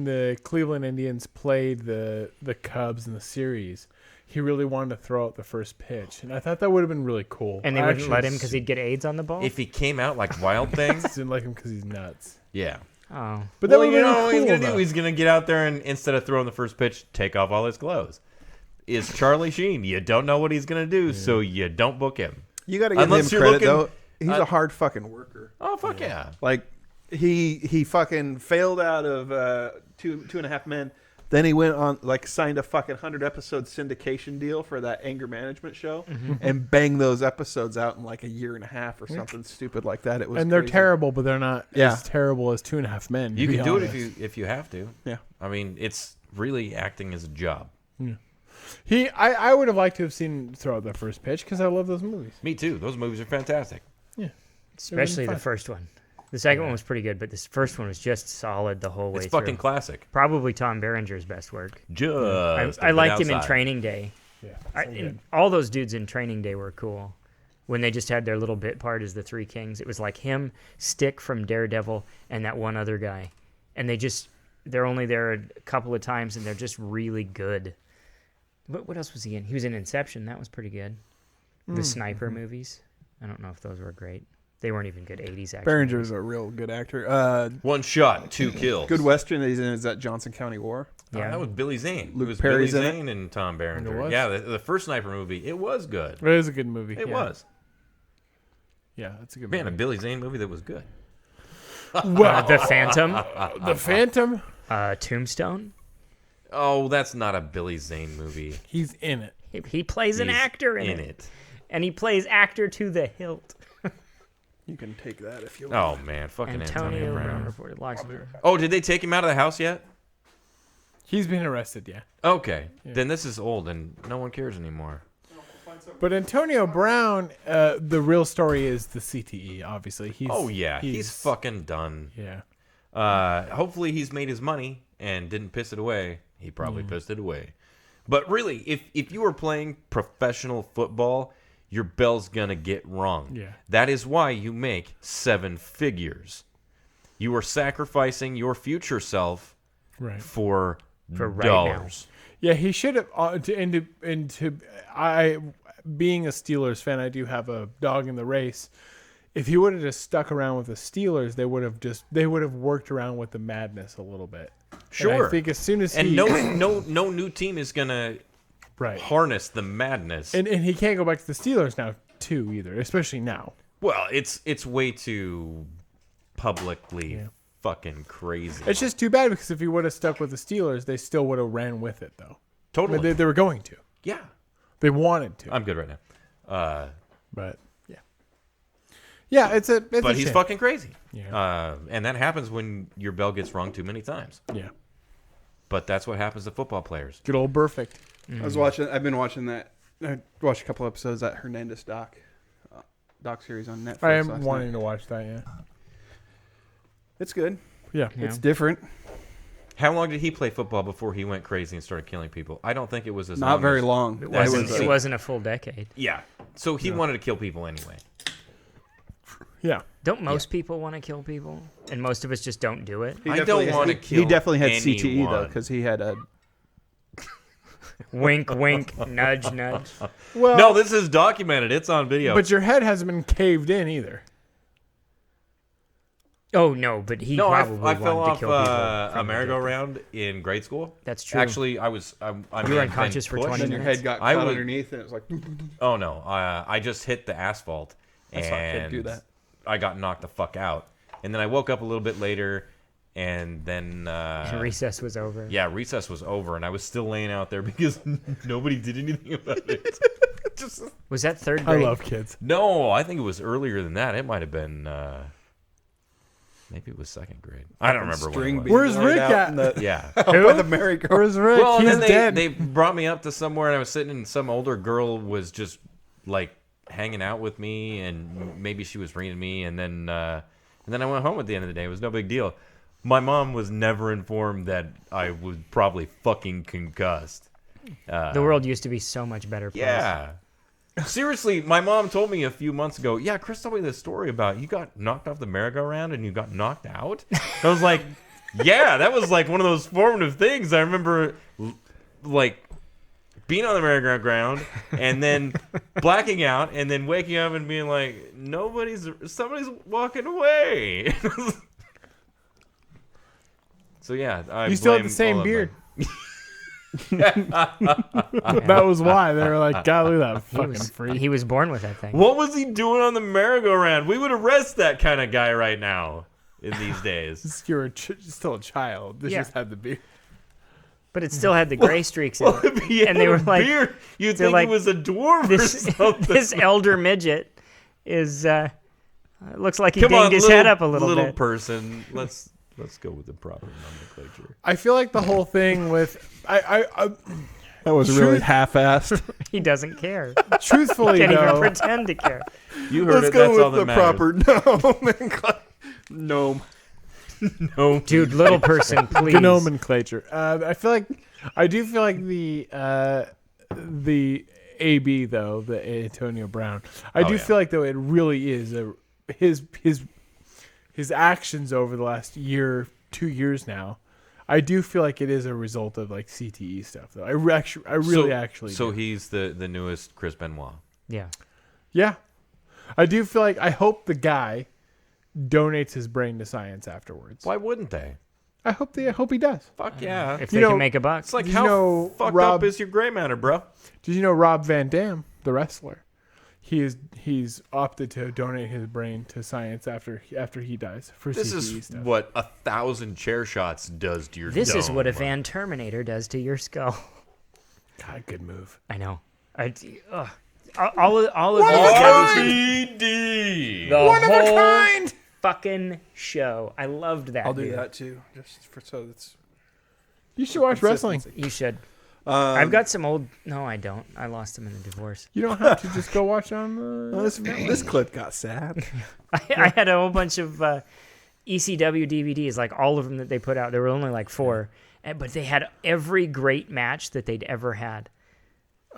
the Cleveland Indians played the Cubs in the series. He really wanted to throw out the first pitch, and I thought that would have been really cool. And they I wouldn't actually let him because he'd get AIDS on the ball? If he came out like Wild Thing, didn't like him because he's nuts. yeah. Oh. But that Well, would you have know what been he's cool. gonna do? He's gonna get out there and instead of throwing the first pitch, take off all his clothes. Is Charlie Sheen? You don't know what he's gonna do, so you don't book him. You got to give Unless him you're credit, looking- though. He's a hard fucking worker. Oh fuck yeah! Like he fucking failed out of two and a half men. Then he went on signed a fucking 100 episode syndication deal for that anger management show and banged those episodes out in like a year and a half or something stupid like that. It was And they're crazy. terrible, but they're not Yeah. as terrible as 2.5 Men. You to can be do it honest. if you have to. Yeah. I mean, it's really acting as a job. I would have liked to have seen him throw out the first pitch because I love those movies. Me too. Those movies are fantastic. Especially the fun. first one. The second one was pretty good, but this first one was just solid the whole way It's through. fucking classic. Probably Tom Berenger's best work. Just. I a bit liked him in outside. Training Day. Yeah, And all those dudes in Training Day were cool. When they just had their little bit part as the Three Kings, it was like him, Stick from Daredevil, and that one other guy. And they're only there a couple of times, and they're just really good. What else was he in? He was in Inception. That was pretty good. The Sniper movies. I don't know if those were great. They weren't even good 80s action. Berenger's a real good actor. One shot, 2 kills. Good Western that he's in is that Johnson County War. Yeah. That was Billy Zane. Luke it was Perry's in Billy it? Zane and Tom It Berenger. was? Yeah, the first Sniper movie, it was good. It is a good movie. It yeah. was. Yeah, that's a good Man, a movie. Billy Zane movie that was good. Well, The Phantom. The Phantom, Tombstone. Oh, that's not a Billy Zane movie. he's in it. He plays an He's actor in it. And he plays actor to the hilt. You can take that if you Oh man, fucking Antonio Brown. reported locks of her. Oh, did they take him out of the house yet? He's been arrested, yeah. Okay, then this is old and no one cares anymore. But Antonio Brown, the real story is the CTE. Obviously, He's fucking done. Yeah. Hopefully he's made his money and didn't piss it away. He probably pissed it away. But really, if you were playing professional football, your bell's gonna get rung. Yeah. That is why you make 7 figures. You are sacrificing your future self Right. for right dollars. Yeah, he should have. Being a Steelers fan, I do have a dog in the race. if he would have just stuck around with the Steelers, they would have worked around with the madness a little bit. Sure. And I think as soon as no new team is gonna right. harness the madness. And he can't go back to the Steelers now too either, especially now. Well, it's way too publicly fucking crazy. It's just too bad because if he would have stuck with the Steelers, they still would have ran with it though. Totally. I mean, they were going to. Yeah. They wanted to. I'm good right now. But yeah, it's a but he's shame. fucking crazy. Yeah. And that happens when your bell gets rung too many times. Yeah. But that's what happens to football players. Good old perfect. I've been watching that. I watched a couple episodes of that Hernandez doc series on Netflix. I am last wanting night. to watch that. Yeah. It's good. Yeah. It's different. How long did he play football before he went crazy and started killing people? I don't think it was as Not long very as- long. It wasn't a full decade. Yeah. So he wanted to kill people anyway. Yeah. Don't most people want to kill people? And most of us just don't do it? I don't want to kill He definitely had CTE anyone. though, because he had a. Wink, wink, nudge, nudge. Well, No, this is documented. It's on video. but your head hasn't been caved in either. Oh, no, but he no, probably I fell wanted off to kill people. a from the merry-go-round in grade school. That's true. Actually, I may You were have been unconscious for 20 pushed. And your minutes. head got I caught would- underneath, and it was like. Oh no! I just hit the asphalt, I saw a kid and do that. I got knocked the fuck out. And then I woke up a little bit later, and then And recess was over. yeah, recess was over, and I was still laying out there because nobody did anything about it. Just Was that third I grade? love kids. no, I think it was earlier than that. It might have been maybe it was second grade. I don't remember String when it being Where's laid Rick out at? in the- yeah. by the merry-go-round. Where's Rick? Well, and He's then dead. they brought me up to somewhere, and I was sitting, and some older girl was just like hanging out with me, and maybe she was reading me, and then I went home at the end of the day. It was no big deal. My mom was never informed that I was probably fucking concussed. The world used to be so much better place. Yeah. Seriously, my mom told me a few months ago, yeah, Chris told me this story about you got knocked off the merry-go-round and you got knocked out. I was like, yeah, that was like one of those formative things. I remember like being on the merry-go-round and then blacking out and then waking up and being like, somebody's walking away. So yeah, I You still have blame the same all of beard. my- That was why they were like, God, look at that He fucking was, freak. he was born with that thing. What was he doing on the merry-go-round? We would arrest that kind of guy right now in these days. You're still a child. This Yeah. just had the beard. But it still had the gray streaks in it. If he had And they a were like- beard, you'd they're think like, he was a dwarf This, or something. this elder midget is, looks like he Come dinged on, his head up a little bit. person. Let's go with the proper nomenclature. I feel like the whole thing with That was really half-assed. He doesn't care. truthfully Can't even though, pretend to care. You heard it. That's all that matters. gnome. No, Dude, little person, please. the nomenclature. I do feel like the AB though, the Antonio Brown. I Oh, do yeah. feel like though it really is his actions over the last 2 years now. I do feel like it is a result of like CTE stuff though. I really actually. So do. he's the newest Chris Benoit. Yeah. Yeah, I do feel like I hope the guy donates his brain to science afterwards. Why wouldn't they? I hope he does. Fuck yeah. If You they know, can make a buck. It's like Did you how know fucked Rob- up is your gray matter, bro? Did you know Rob Van Dam, the wrestler? He's opted to donate his brain to science after he dies for This CTE is stuff. what 1,000 chair shots does to your This is dome. what a Van Terminator does to your skull. God, good move. I know. All of RVD. the whole fucking show. I loved that. I'll do dude. that too, just for so it's. You should watch wrestling. You should. I've got some old. No, I don't. I lost them in a divorce. You don't have to just go watch on the. This clip got sad. I had a whole bunch of ECW DVDs, like all of them that they put out. There were only like 4, but they had every great match that they'd ever had.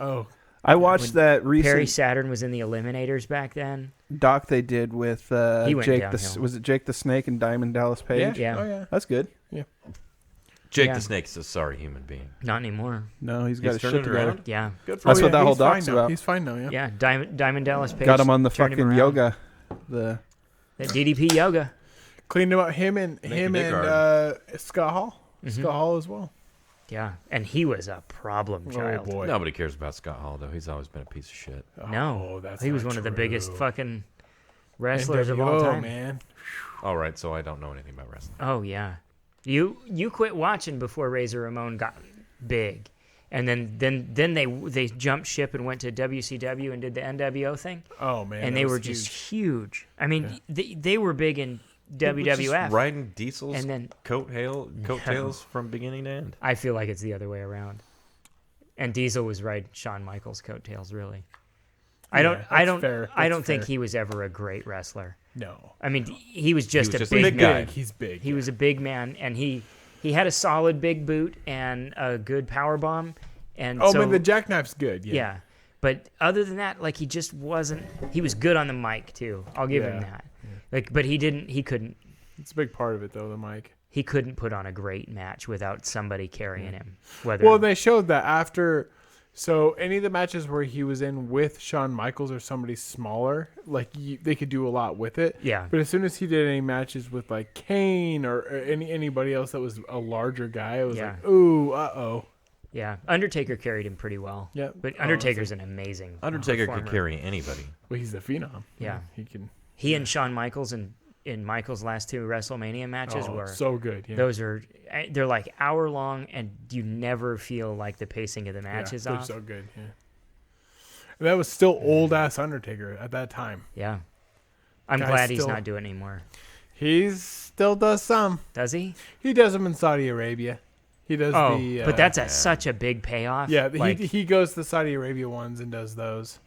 Oh, I watched that Perry recent Saturn was in the Eliminators back then. doc they did with He went Jake. downhill. Was it Jake the Snake and Diamond Dallas Page? Yeah. Oh yeah. That's good. Jake Yeah. the Snake's a sorry human being. Not anymore. No, he's got He's his shit turning together. around. Yeah. Good for That's him. what that whole he's fine doc's now. about. He's fine now. Yeah. Yeah. Diamond Dallas Page. Got him on the turned him fucking around. yoga. The That DDP yoga. Cleaned him up. Him and Scott Hall. Scott Hall as well. Yeah, and he was a problem child. Oh boy. Nobody cares about Scott Hall though. He's always been a piece of shit. No, that's he was not one of the true. biggest fucking wrestlers of all NWO, time. man. All right, so I don't know anything about wrestling. Oh yeah, you quit watching before Razor Ramon got big, and then they jumped ship and went to WCW and did the NWO thing. Oh man. And that they was were huge. just huge. I mean, they were big in WWF. Just riding Diesel's And then- coattails from beginning to end. I feel like it's the other way around. And Diesel was riding Shawn Michaels' coattails, really. I don't think he was ever a great wrestler. No. I mean, he was just a just big a big guy. He's big. He was a big man, and he had a solid big boot and a good power bomb. And Oh so, man, the jackknife's good. Yeah. yeah. But other than that, like, he just wasn't. He was good on the mic too. I'll give him that. Like, but he couldn't. It's a big part of it though, the mic. He couldn't put on a great match without somebody carrying him. Well, they showed that after. So any of the matches where he was in with Shawn Michaels or somebody smaller, like they could do a lot with it. Yeah. But as soon as he did any matches with like Kane or anybody else that was a larger guy, it was like, ooh, uh-oh. Yeah, Undertaker carried him pretty well. Yeah. But Undertaker's an amazing Undertaker performer. could carry anybody. Well, he's the phenom. Yeah. He can. He and Shawn Michaels in Michaels' last two WrestleMania matches were so good. Yeah. they're like hour long, and you never feel like the pacing of the match is they're off. so good. Yeah. And that was still old ass Undertaker at that time. Yeah. I'm Guy's glad he's still- not doing it anymore. He still does some. Does he? He does them in Saudi Arabia. He does the. but that's such a big payoff. Yeah, like, he goes to the Saudi Arabia ones and does those.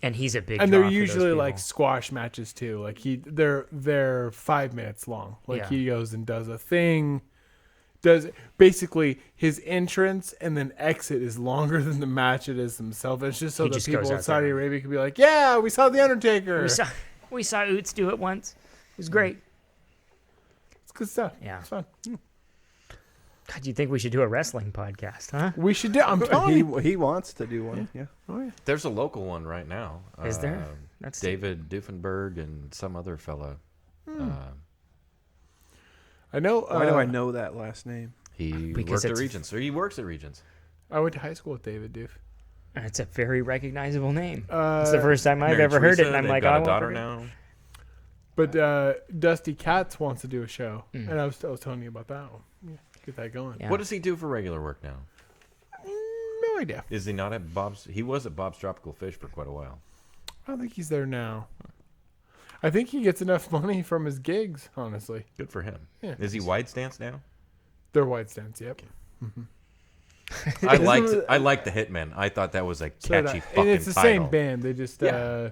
and he's a big. And draw they're for those usually like people. squash matches too. Like they're 5 minutes long. Like Yeah. he goes and does a thing. Does basically his entrance and then exit is longer than the match it is himself. It's just so He that just people goes in out Saudi there. Arabia can be like, yeah, we saw the Undertaker. we saw Oots do it once. It was great. It's good stuff. Yeah. It's fun. God, you think we should do a wrestling podcast, huh? We should do. I'm telling you. He wants to do one. Yeah. Oh, yeah. There's a local one right now. Is there? That's David Duffenberg and some other fella. I know. Why do I know that last name? He Because worked at it's- Regents, or he works at Regents. I went to high school with David Doof. It's a very recognizable name. It's the first time I've Mary ever heard it, Teresa, and I'm they've like, got I a want daughter to- now. But Dusty Katz wants to do a show, and I was telling you about that one. Yeah, get that going. Yeah. What does he do for regular work now? No idea. Is he not at Bob's? He was at Bob's Tropical Fish for quite a while. I don't think he's there now. I think he gets enough money from his gigs, honestly. Good for him. Yeah. Is he wide stance now? They're wide stance, yep. I liked the Hitmen. I thought that was a catchy fucking and it's the title. same band. They just, Yeah.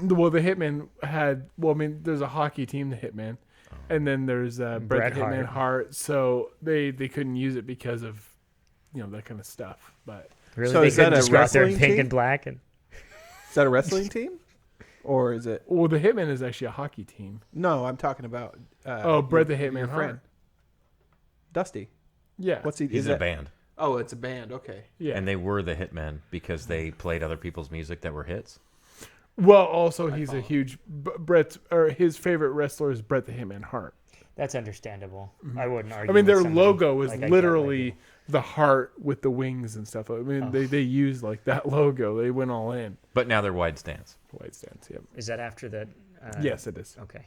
well, the Hitmen had, well, I mean, there's a hockey team, the Hitmen, and then there's Bret Bret the Hitman Hart. Hart. So they couldn't use it because of, that kind of stuff. But Really? So They is that couldn't a just go out there in wrestling pink team? and black and Is that a wrestling team, or is it? well, the Hitmen is actually a hockey team. No, I'm talking about. Bret the Hitman your Hart. friend, Dusty. Yeah. What's he? He's is in a that- band, Oh, it's a band. Okay. Yeah. and they were the Hitmen because they played other people's music that were hits. Well, also he's a huge his favorite wrestler is Bret the Hitman Hart. that's understandable. I wouldn't argue. I mean, with their somebody. logo is Like, I get literally the heart with the wings and stuff. I mean, they used like that logo. They went all in. But now they're wide stance. White stance. Yep. Is that after the? Yes, it is. Okay.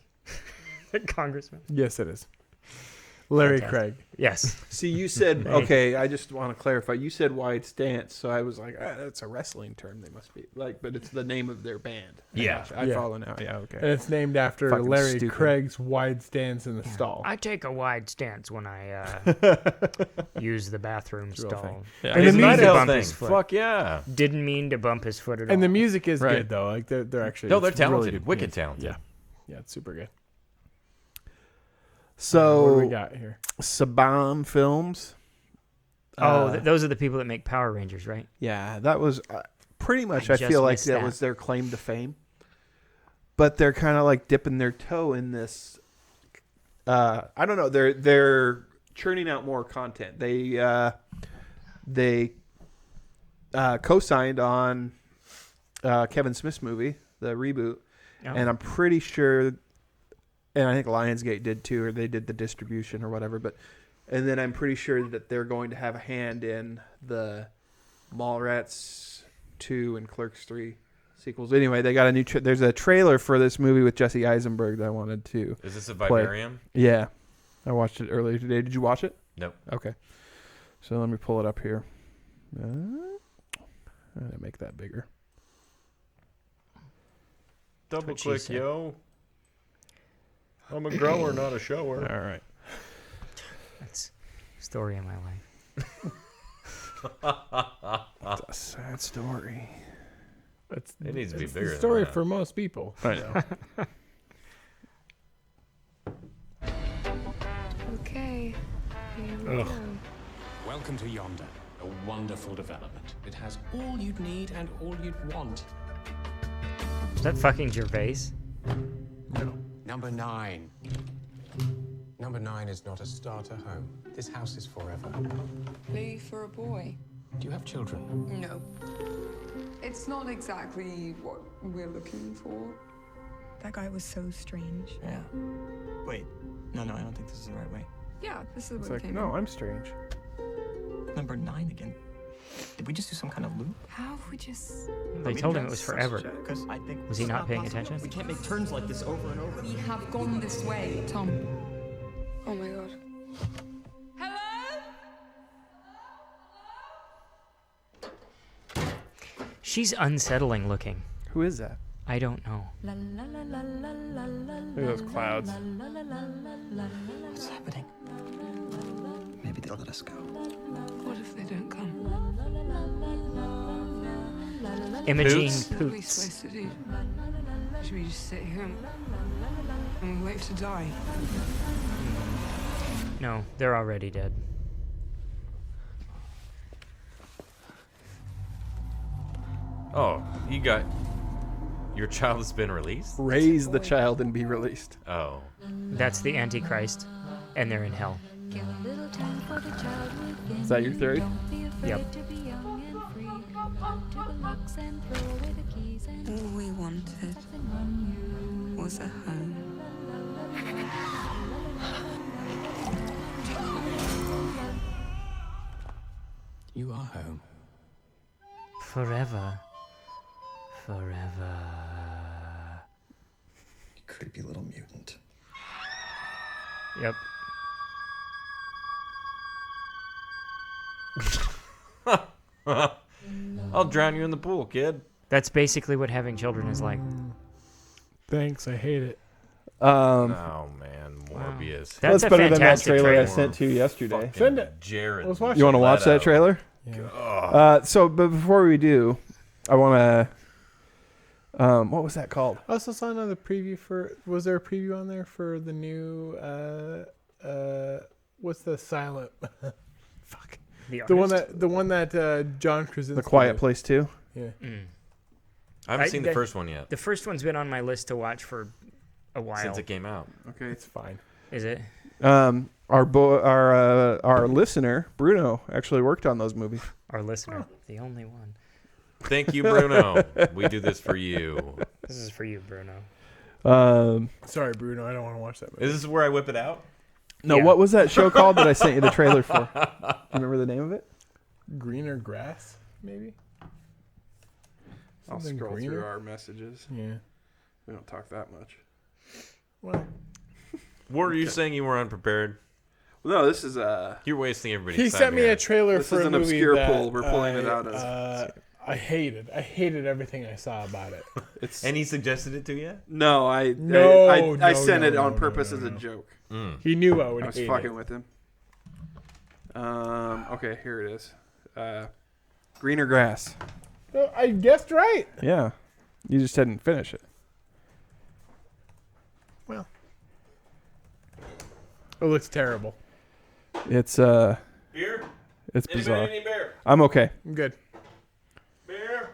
Congressman. Yes, it is. Larry Fantastic. Craig. Yes. See, you said okay. I just want to clarify. You said wide stance, so I was like, that's a wrestling term. They must be like, but it's the name of their band. Yeah. I Yeah. follow now. Yeah. And Okay. it's named after Fucking Larry stupid. Craig's wide stance in the stall. I take a wide stance when I use the bathroom a real stall. thing. Yeah. And It's the a night music- owl bump thing. his foot. Fuck yeah. Didn't mean to bump his foot at all. And the music is Right. good though. Like they're actually No, they're it's really talented. good. Wicked talented. Yeah. Yeah, it's super good. So What do we got here? Saban Films. Those are the people that make Power Rangers, right? Yeah, that was pretty much. I I just feel like missed that that. was their claim to fame. But they're kind of like dipping their toe in this. I don't know. They're churning out more content. They co-signed on Kevin Smith's movie, the reboot, Oh. and I'm pretty sure and I think Lionsgate did too, or they did the distribution or whatever. And then I'm pretty sure that they're going to have a hand in the Mallrats 2 and Clerks 3 sequels. Anyway, they got a new. There's a trailer for this movie with Jesse Eisenberg that I wanted to. Is this a play. vivarium? Yeah, I watched it earlier today. Did you watch it? Nope. Okay, so let me pull it up here. I'm gonna make that bigger. Double click, yo. I'm a grower, not a shower. All right. That's the story of my life. It's a sad story. That's, It needs to be it's bigger the than story that. for most people. I know. Okay, here we Ugh. go. Welcome to Yonder, a wonderful development. It has all you'd need and all you'd want. Is that fucking Gervais? Number 9. Number 9 is not a starter home. This house is forever. Leave for a boy? Do you have children? No. It's not exactly what we're looking for. That guy was so strange. Yeah. Wait. No, I don't think this is the right way. Yeah, this is It's what like, came no, in. I'm strange. Number 9 again. Did we just do some kind of loop? How have we just... They told him it was forever. Because I think Was he it's not paying possible. attention? We can't make turns like this over and over. We have gone this way, Tom. Oh my god. Hello? She's unsettling looking. Who is that? I don't know. Look at those clouds. What's happening? Maybe they'll let us go. What if they don't come? Imogene Poots? What are we Poots. supposed to do? Should we just sit here and wait to die? No, they're already dead. Oh, you got... Your child has been released? Raise the child and be released. Oh. That's the Antichrist, and they're in hell. Is that your theory? Yep. All we wanted was a home. You are home. Forever. Forever. You creepy little mutant. Yep. I'll drown you in the pool, kid. That's basically what having children is like. Thanks, I hate it. Oh, man. Morbius. That's a better than that fantastic trailer I trailer. sent to you yesterday. Fucking Send it. Jared. Let's watch You want to watch that Leto. trailer? Yeah. But before we do, I want to. What was that called? I also saw another preview for. Was there a preview on there for the new? What's the silent? Fuck. The one that John Krasinski. The Quiet did. Place 2. Yeah. I haven't seen the first one yet The first one's been on my list to watch for a while. since it came out. Okay. It's fine. Is it? Our listener Bruno actually worked on those movies. Our listener, the only one. Thank you, Bruno. We do this for you. This is for you, Bruno. Sorry, Bruno. I don't want to watch that movie. Is this where I whip it out? No, Yeah. what was that show called that I sent you the trailer for? Do you remember the name of it? Greener grass, maybe. I'll Something scroll greener? through our messages. Yeah. We don't talk that much. Well, What are you saying you were unprepared? No, this is You're wasting everybody's he time sent me here. a trailer This for is a an movie obscure that poll. We're pulling it out as- I hated everything I saw about it. it's And he suggested it to you? no, I No, sent no, it on no, purpose no, as a no. joke. He knew I would I was hate fucking it. with him. Okay, here it is. Greener grass. Oh, I guessed right. Yeah, you just didn't finish it. Well, it looks terrible. It's Beer? it's bizarre. Anybody need beer? I'm okay. I'm good. Beer?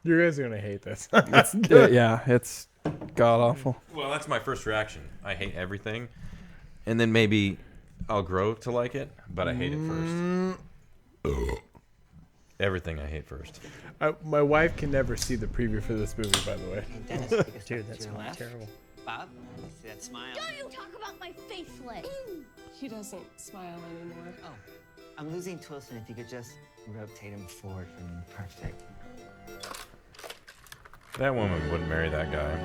You guys are gonna hate this. Yeah, it's god awful. Well, that's my first reaction. I hate everything. And then maybe I'll grow to like it, but I hate it first. Everything I hate first. My wife can never see the preview for this movie, by the way. Dude, that's not terrible. Bob, see that smile? Don't you talk about my facelift. He doesn't smile anymore. Oh, I'm losing Twilson. If you could just rotate him forward for me. Perfect. That woman wouldn't marry that guy.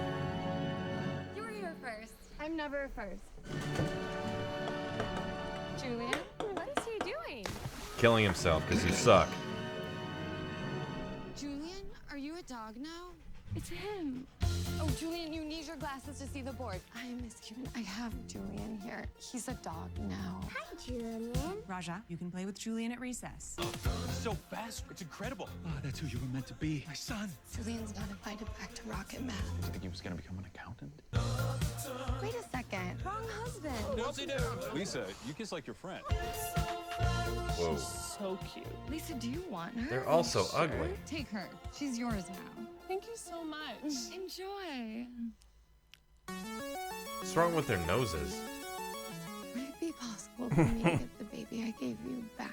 You were here first. I'm never first. Julian, what is he doing? Killing himself because you suck. Julian, are you a dog now? It's him. Oh, Julian, you need your glasses to see the board. I miss you. I have Julian here. He's a dog now. Hi, Julian. Raja, you can play with Julian at recess. So fast. It's incredible. Oh, that's who you were meant to be. My son. Julian's not invited back to Rocket Math. Did you think he was going to become an accountant? Wait a second. Wrong husband. Lisa, you kiss like your friend. Whoa. So cute. Lisa, do you want her? They're all so Sure. ugly. Take her. She's yours now. Thank you so much. Enjoy. What's wrong with their noses? Would it be possible for me to get the baby I gave you back?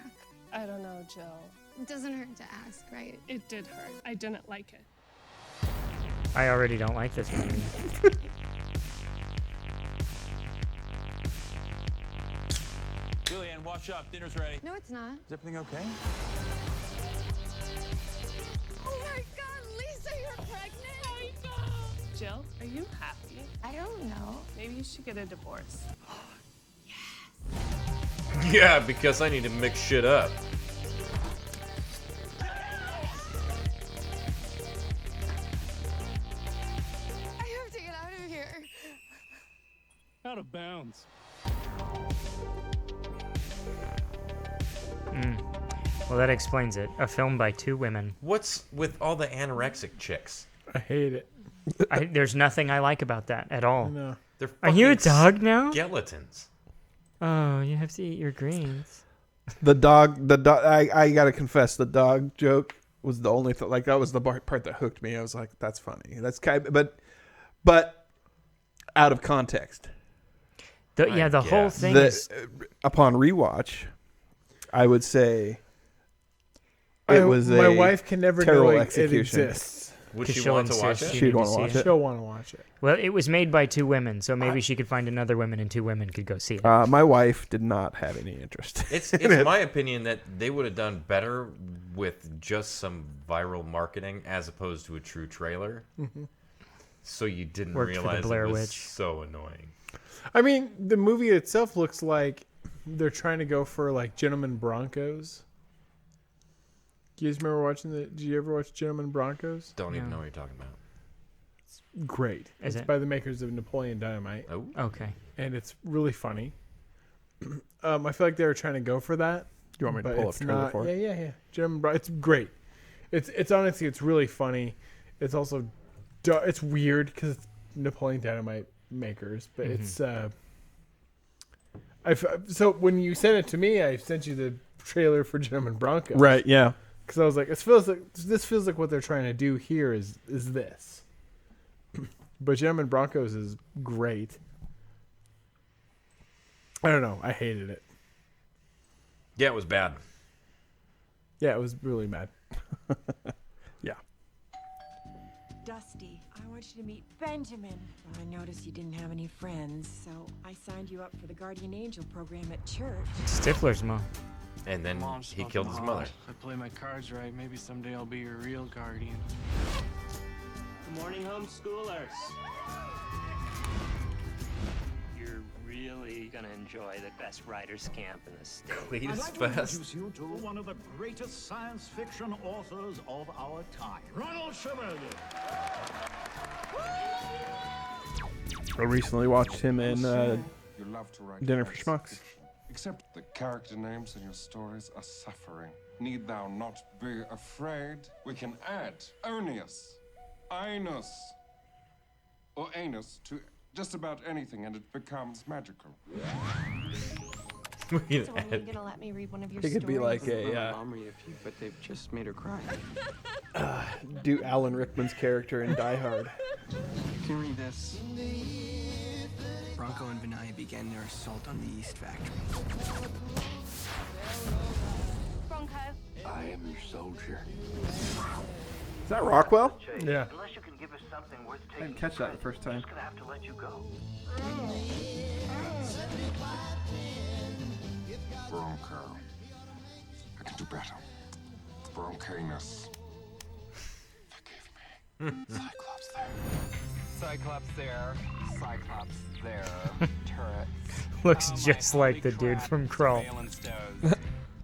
I don't know, Jill. It doesn't hurt to ask, right? It did hurt. I didn't like it. I already don't like this movie. Julianne, wash up. Dinner's ready. No, it's not. Is everything okay? Oh my God, Lisa, you're pregnant. Jill, are you happy? I don't know. Maybe you should get a divorce. Yeah, because I need to mix shit up. I have to get out of here. Out of bounds. Well, that explains it. A film by two women. What's with all the anorexic chicks? I hate it. There's nothing I like about that at all. No. They're Are you a fucking dog now? Skeletons. Oh, you have to eat your greens. The dog. I gotta confess, the dog joke was the only like that was the part that hooked me. I was like, that's funny. That's kind of, but out of context. The whole thing is upon rewatch, I would say it was my wife can never know it execution. exists. Would she want to watch it? She'd want to watch it. She'll want to watch it. Well, it was made by two women, so maybe she could find another woman and two women could go see it. My wife did not have any interest. It's my opinion that they would have done better with just some viral marketing as opposed to a true trailer. Mm-hmm. So you didn't Worked for the realize Blair it was Witch. so annoying. I mean, the movie itself looks like they're trying to go for like Gentlemen Broncos. Do you guys remember watching Did you ever watch Gentlemen Broncos? Don't even know what you're talking about. Great. Is It's it? by the makers of Napoleon Dynamite. Oh, Okay. And it's really funny. I feel like they were trying to go for that. Do you want me to but pull up it's the trailer not. for it? Yeah. It's great. It's honestly, it's really funny. It's also, it's weird because it's Napoleon Dynamite makers, but it's. So when you sent it to me, I sent you the trailer for Gentlemen Broncos. Right. Yeah. Because I was like, this feels like what they're trying to do here is this. But Gentlemen Broncos is great. I don't know. I hated it. yeah, it was bad. Yeah, it was really bad. Yeah. Dusty, I want you to meet Benjamin. Well, I noticed you didn't have any friends, so I signed you up for the Guardian Angel program at church. Stifler's mom. And then he killed his mother. I play my cards right. Maybe someday I'll be your real guardian. Good morning, homeschoolers. You're really gonna enjoy the best writers' camp in the state. Cletus I'd like to introduce you to one of the greatest science fiction authors of our time, Ronald Chevalier. I recently watched him in You love to write Dinner for science Schmucks. fiction. Except the character names in your stories are suffering. Need thou not be afraid? We can add Onius, Inus, or Anus to just about anything and it becomes magical. So when are you gonna let me read one of your It could be like My a mom read a few, but they've just made her cry. do Alan Rickman's character in Die Hard. You can read this. Bronco and Benaya began their assault on the East Factory. Bronco. I am your soldier. Is that Rockwell? Yeah. Unless you can give us something worth I didn't catch that the first time. I'm gonna have to let you go. Bronco. I can do better. Broncanus. Cyclops there. Cyclops there. Cyclops there. Turret. Looks just like the dude from Krull.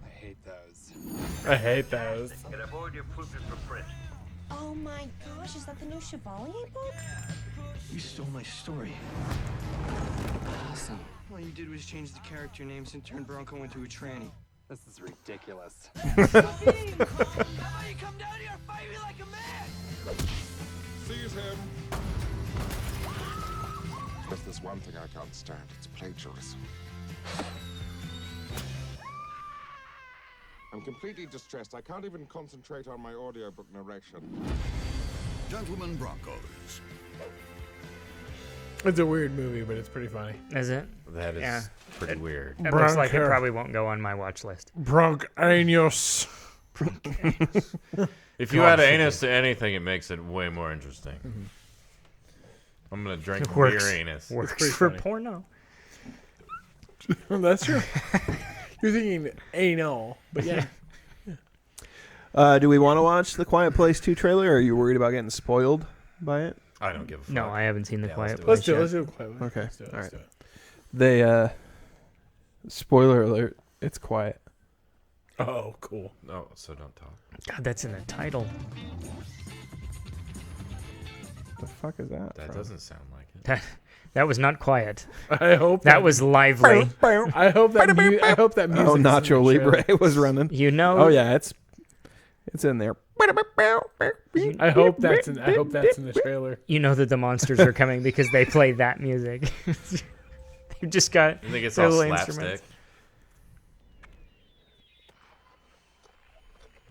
I hate those. I hate those. And I've already approved it for print. Oh my gosh, is that the new Chevalier book? You stole my story. Awesome. All you did was change the character names and turn Bronco into a tranny. This is ridiculous. How about you come down here and fight me like a man? Seize him. If there's one thing I can't stand, it's plagiarism. I'm completely distressed. I can't even concentrate on my audiobook narration. Gentlemen Broncos. It's a weird movie, but it's pretty funny. Is it? That is pretty weird. It looks like it probably won't go on my watch list. Broncanus. If you add anus to anything, it makes it way more interesting. Mm-hmm. I'm gonna drink It works. beer anus. Works for funny. porno. That's true. You're thinking anal, but yeah. Do we want to watch the Quiet Place 2 trailer, or are you worried about getting spoiled by it? I don't give a fuck. No, I haven't seen the Quiet Let's Place do it. yet. Let's do it. Quiet. Okay. Let's do it. All Let's right. do it. They, spoiler alert, it's quiet. Oh, cool. No, so don't talk. God, that's in the title. The fuck is that? That from? doesn't sound like it. That was not quiet. I hope that was lively. I hope that. I hope that music. Oh, Nacho Libre was running. You know. Oh yeah, it's in there. I hope that's in. I hope that's in the trailer. You know that the monsters are coming because they play that music. They've just got. I think it's their all little slapstick. instruments.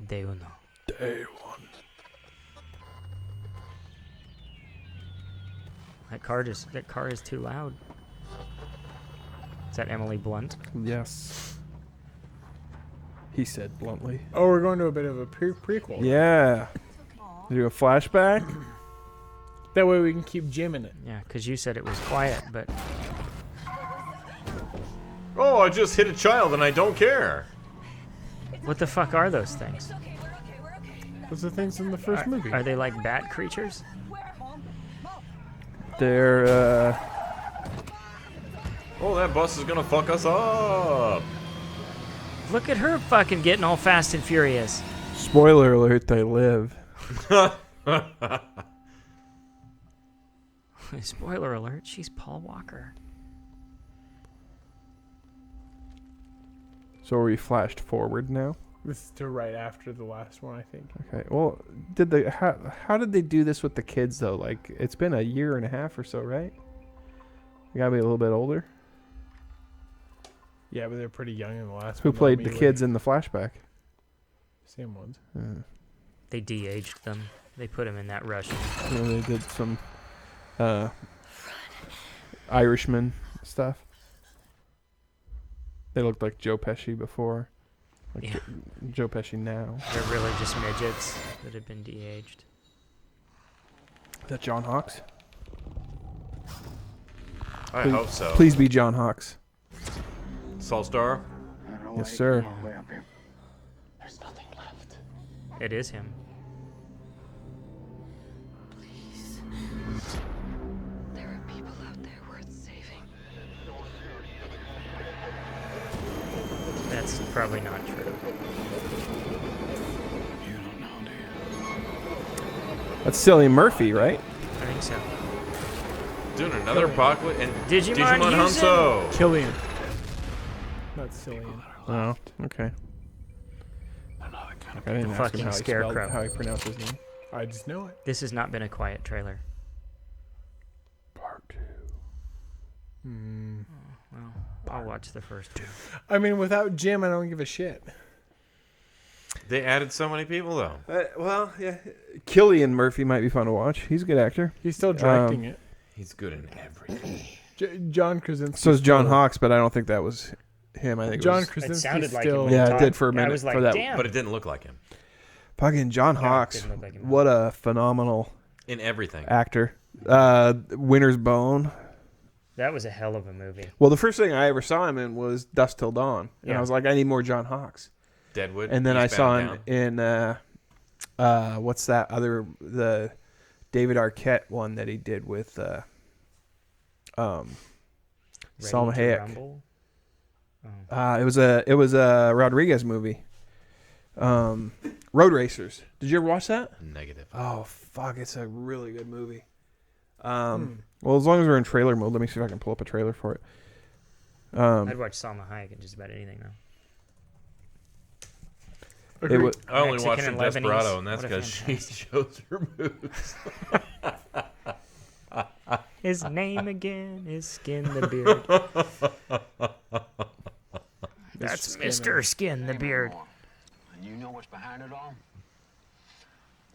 Day uno. Day one. That car is too loud. Is that Emily Blunt? Yes. He said bluntly. Oh, we're going to a bit of a prequel. Yeah. Do a flashback. That way we can keep Jim in it. Yeah, because you said it was quiet, but. Oh, I just hit a child and I don't care. What the fuck are those things? What's the things in the first movie? Are they like bat creatures? They're Oh, that bus is gonna fuck us up. Look at her fucking getting all fast and furious. spoiler alert, they live. Spoiler alert, she's Paul Walker. So are we flashed forward now? This is to right after the last one, I think. Okay. Well, how did they do this with the kids though? Like, it's been a year and a half or so, right? They gotta be a little bit older. Yeah, but they're pretty young in the last Who one. played the kids in the flashback? Same ones. They de-aged them. They put them in that Russian. Yeah, they did some Irishman stuff. They looked like Joe Pesci before. Like Yeah. Joe Pesci now. They're really just midgets that have been de-aged. Is that John Hawkes? I Please- hope so. Please be John Hawkes. Soulstar? Yes, sir. There's nothing left. It is him. Please. There are people out there worth saving. That's probably not true. You don't know, do you? That's Cillian Murphy, right? I think so. Doing another apocalypse and Digimon Hanzo. Killian. Not Cillian. Oh, okay. I didn't ask him fucking scarecrow. how he pronounced his name. I just know it. This has not been a quiet trailer. Part 2. Well, I'll watch the first two. I mean, without Jim, I don't give a shit. They added so many people though. Well, yeah. Cillian Murphy might be fun to watch. He's a good actor. He's still directing it. He's good in everything. John Krasinski. So is John Hawkes, but I don't think that was him. I think John it was, Krasinski sounded like still. him. Yeah, it did for a I minute. was like, for that. damn. But it didn't look like him Fucking John Hawkes. didn't look like him. What a phenomenal in everything. actor. Winter's Bone. That was a hell of a movie. Well, the first thing I ever saw him in was Dusk Till Dawn, and Yeah. I was like, I need more John Hawkes. Deadwood. And then I saw him Eastbound in what's that other the David Arquette one that he did with Salma Hayek. It was a Rodriguez movie. Road Racers. Did you ever watch that? Negative. Oh fuck, it's a really good movie. Well, as long as we're in trailer mode, let me see if I can pull up a trailer for it. I'd watch Salma Hayek in just about anything though. I only watched Mexican in and Desperado, Lebanese. and that's What a because she shows her moves. His name again is Skin the Beard. That's Mr. Skin the Beard. And you know what's behind it all?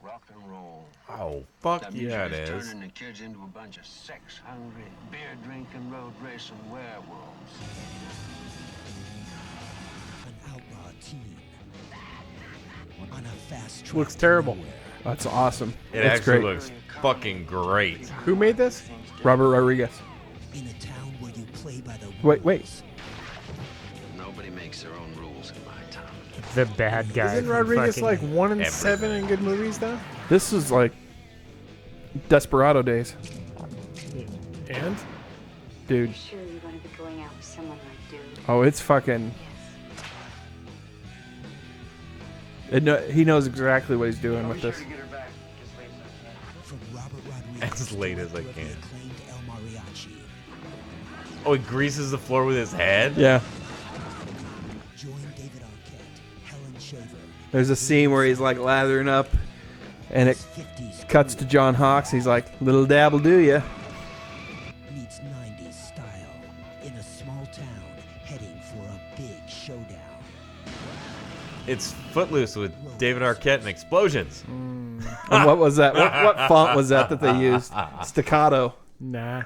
Rock and roll. Oh, fuck That yeah, music it is is. turning the kids into a bunch of sex-hungry, beer-drinking, road-racing werewolves. An outlaw team on a fast track. Looks terrible. That's awesome. It That's actually great. looks fucking great. Who made this? Robert Rodriguez. In a town where you play by the Wait. Nobody makes their own rules in my town. The bad guy. Isn't from Rodriguez fucking- like 1 in everything. 7 in good movies though? This is like Desperado days, And dude. Sure, you're going to be going out with someone like dude. Oh, it's fucking. He knows exactly what he's doing with this. From Robert Rodriguez As late as I to can. the acclaimed El Mariachi. Oh, he greases the floor with his head? Yeah. Join David Arquette, Helen Shaver. There's a scene where he's like lathering up, and it cuts to John Hawkes. He's like, "Little dabble, do ya?" Meets 90s style in a small town heading for a big showdown. It's Footloose with David Arquette and explosions. And what was that? What font was that they used? Staccato. nah.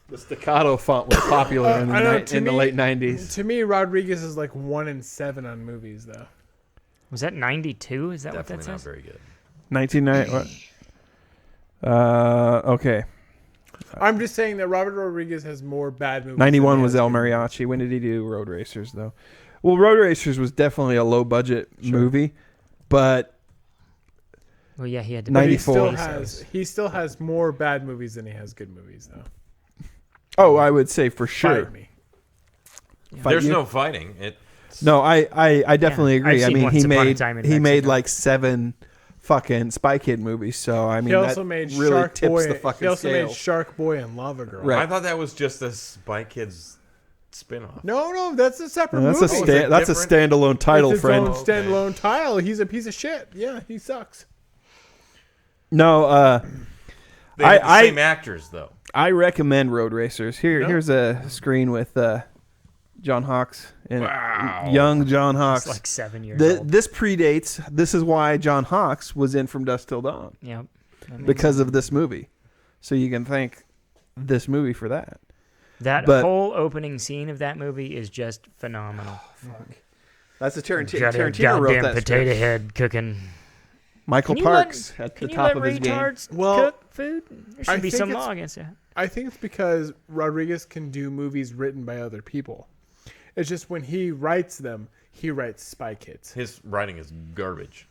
The staccato font was popular in I don't know, the, the late 90s. To me, Rodriguez is like 1 in 7 on movies though. Was that 92? Is that Definitely what that not says? very good. 1990. Okay. I'm just saying that Robert Rodriguez has more bad movies. 91 than he was has El good Mariachi. When did he do Road Racers, though? Well, Road Racers was definitely a low-budget movie, but Well, yeah, he had to. But 94. he still has more bad movies than he has good movies though. Oh, I would say for sure. Fight me. Fight There's you? no fighting. No, I definitely Yeah, agree. I've I seen mean, Once he Upon a made Time in he made Mexico. like 7 fucking Spy Kid movies. So I mean, He also that made really Shark tips Boy. the fucking He also scale. made Shark Boy and Lava Girl. Right. I thought that was just a Spy Kids spin-off. No, that's a separate That's movie. that's a standalone title, it's friend. Its own standalone title. He's a piece of shit. Yeah, he sucks. No, They had the same actors, though. I recommend Road Racers. Here's a screen with John Hawkes in it. Young John Hawkes. He's like 7 years old. This predates. This is why John Hawkes was in From Dusk Till Dawn. Yep. That makes Because of this movie. So you can thank this movie for that. That But- whole opening scene of that movie is just phenomenal. That's a Tarantino. Got a Tarantino wrote goddamn that potato script. head cooking. Michael Can you Parks let- at the can you top let of his game. retards Well, cook food? There should be think some it's- law against that. I think it's because Rodriguez can do movies written by other people. It's just when he writes them, he writes Spy Kids. His writing is garbage.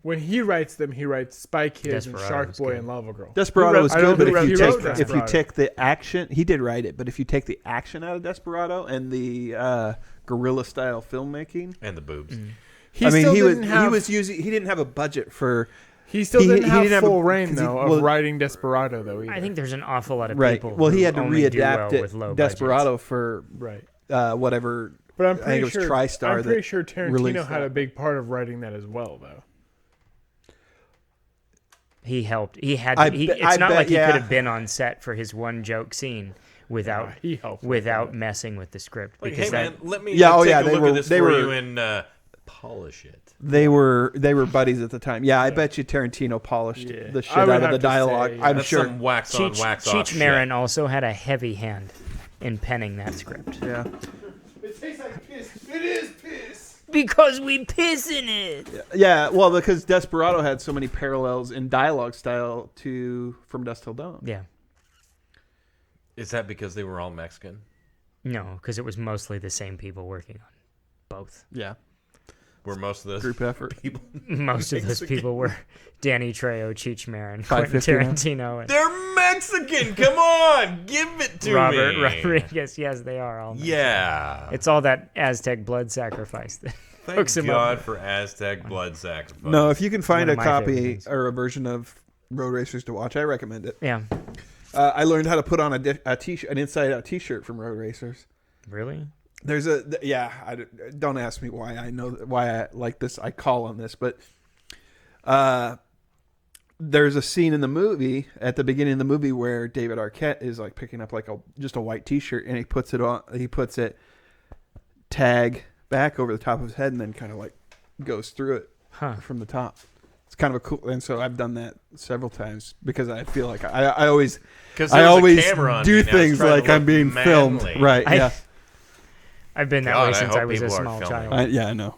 When he writes them, he writes Spy Kids and Desperado Shark was Boy good. and Lava Girl. Desperado was I don't good, but know if you who take wrote Desperado. the action, he did write it. But if you take the action out of Desperado and the guerrilla style filmmaking And the boobs. He I mean, still he didn't have- he didn't have a budget for. He still didn't have didn't full a- reign 'cause he- though of well, writing Desperado though. Either. I think there's an awful lot of right. people. Well, he who had to only do readapt well with low it Desperado budgets. for Right. whatever. But I'm I think pretty it was sure TriStar. I'm pretty that sure Tarantino released had that. a big part of writing that as well, though. He helped. He had. I He, bet- it's I not bet, like he yeah. could have been on set for his one joke scene without he helped with without that. messing with the script. Like, because hey, man, let me Yeah, take a they look were- at this they for were- you and polish it. They were buddies at the time. Yeah, I bet you Tarantino polished the shit I would out of have the to dialogue. say, I'm That's sure. some wax on, wax off Cheech shit. Marin also had a heavy hand in penning that script. Yeah. It tastes like piss. It is piss. Because we piss in it. Yeah, well, because Desperado had so many parallels in dialogue style to From Dusk Till Dawn. Yeah. Is that because they were all Mexican? No, because it was mostly the same people working on both. Yeah. Were most of those group effort people? Most of those people were Danny Trejo, Cheech Marin, Quentin 551. Tarantino, and They're Mexican. Come on, give it to Robert me. Rodriguez. Yes, they are all Mexican. Yeah. It's all that Aztec blood sacrifice that Thank hooks him God up. for Aztec blood sacrifice. No, if you can find One a of my favorite copy things. or a version of Road Racers to watch, I recommend it. Yeah. I learned how to put on an inside-out T-shirt from Road Racers. Really? There's don't ask me why I like this. I call on this, but there's a scene in the movie at the beginning of the movie where David Arquette is like picking up like just a white T-shirt and he puts it tag back over the top of his head and then kind of like goes through it from the top. It's kind of a cool, and so I've done that several times because I feel like I always do things like I'm being filmed, right? Yeah. I've been that way since I was a small child. I know.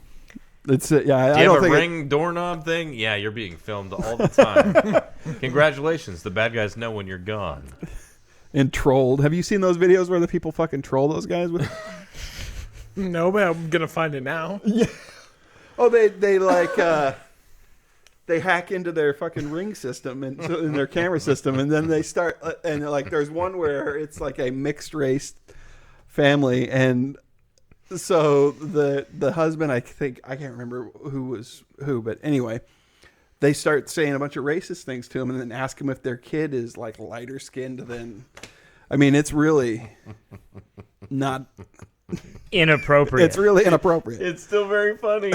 It's I Do you don't have a think ring doorknob thing? Yeah, you're being filmed all the time. Congratulations, the bad guys know when you're gone. And trolled. Have you seen those videos where the people fucking troll those guys with? No, but I'm gonna find it now. Yeah. Oh, they like they hack into their fucking ring system and in their camera system, and then they start and like there's one where it's like a mixed race family, and so the husband, I think, I can't remember who was who, but anyway, they start saying a bunch of racist things to him and then ask him if their kid is like lighter skinned than, I mean, it's really not inappropriate. It's really inappropriate. It's still very funny.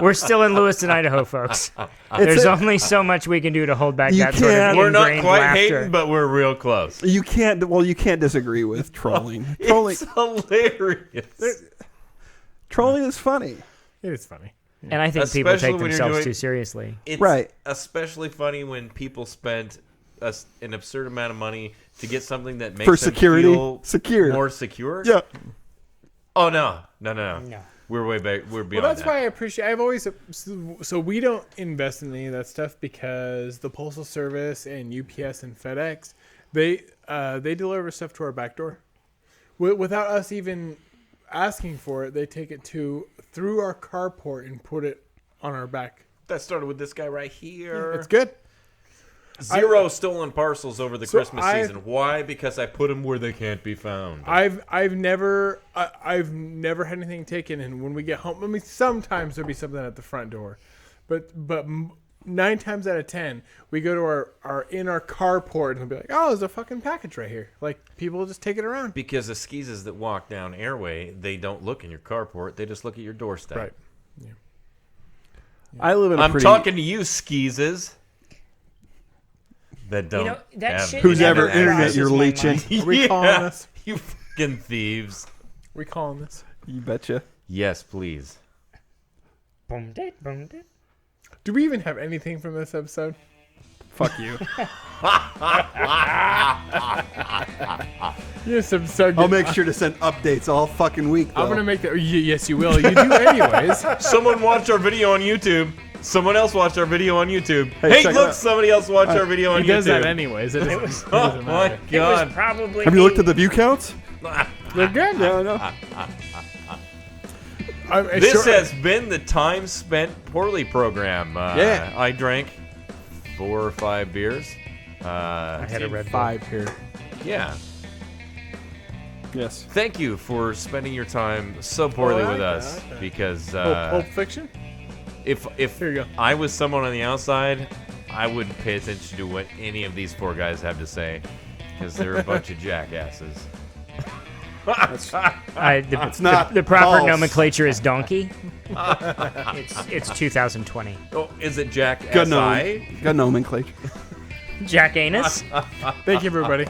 We're still in Lewiston, Idaho, folks. There's only so much we can do to hold back that sort of We're not ingrained quite laughter. hating, but we're real close. You can't disagree with trolling. Trolling, It's hilarious. trolling is funny. It is funny. And I think people Especially take when you're themselves doing- too seriously. It's Right. especially funny when people spend an absurd amount of money to get something that makes For them security? feel Secure. more secure. Yeah. Oh no. We're way back. We're beyond Well, that's that. why I appreciate. I've always so we don't invest in any of that stuff because the Postal Service and UPS and FedEx they deliver stuff to our back door without us even asking for it. They take it through our carport and put it on our back. That started with this guy right here. It's good. Zero stolen parcels over the Christmas season. Why? Because I put them where they can't be found. I've never had anything taken, and when we get home, I mean, sometimes there'll be something at the front door, but 9 times out of 10, we go to our carport and we'll be like, oh, there's a fucking package right here. Like, people will just take it around. Because the skeezes that walk down Airway, they don't look in your carport. They just look at your doorstep. Right. Yeah. I live in a I'm pretty... talking to you, skeezes. That don't. that have shit Whose never ever internet crosses you're my leeching. mind. Are we calling this? You fucking thieves. We calling this? You betcha. Yes, please. Boom, dit, boom, dit. Do we even have anything from this episode? Fuck you. Yes, episode. I'll make sure to send updates all fucking week, though. I'm gonna make that. Yes, you will. You do anyways. Someone watched our video on YouTube. Someone else watched our video on YouTube. Hey, check it look, out. somebody else watched our video on YouTube. He does that anyways. It doesn't Oh matter. my It was god. probably Have you looked at the view counts? They're good. Yeah, I know. This has been the Time Spent Poorly program. Yeah. I drank 4 or 5 beers. I had a Red Bull. 5 here. Yeah. Yes. Thank you for spending your time so poorly with okay, us okay. because Pulp Fiction. if Here you go. I was someone on the outside, I wouldn't pay attention to what any of these 4 guys have to say because they're a bunch of jackasses. It's not the proper false. nomenclature is donkey. It's 2020. Oh, is it Jack Good, S.I.? Good nomenclature. Jack Anus. Thank you, everybody.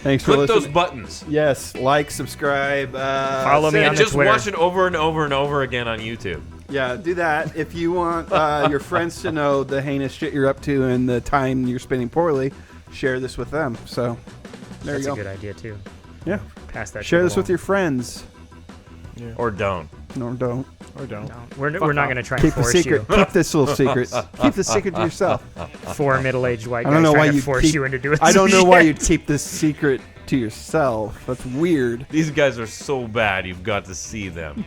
Thanks for Click listening. those buttons. Yes, like, subscribe. Follow me And on the just Twitter. watch it over and over and over again on YouTube. Yeah, do that. If you want your friends to know the heinous shit you're up to and the time you're spending poorly, share this with them. So, there That's you a go. good idea too. Yeah. Pass that. Share shit this with along. your friends. Yeah. Or don't. No, don't. Or don't. We're not going to try and Keep the force secret. you. Keep this little secret. Keep the secret to yourself. 4 middle-aged white I guys don't know why trying to you force you into doing I don't know some why shit. you'd keep this secret to yourself. That's weird. These guys are so bad, you've got to see them.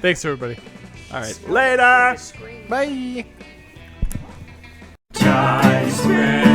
Thanks, everybody. All right. Later. Bye. Time spent.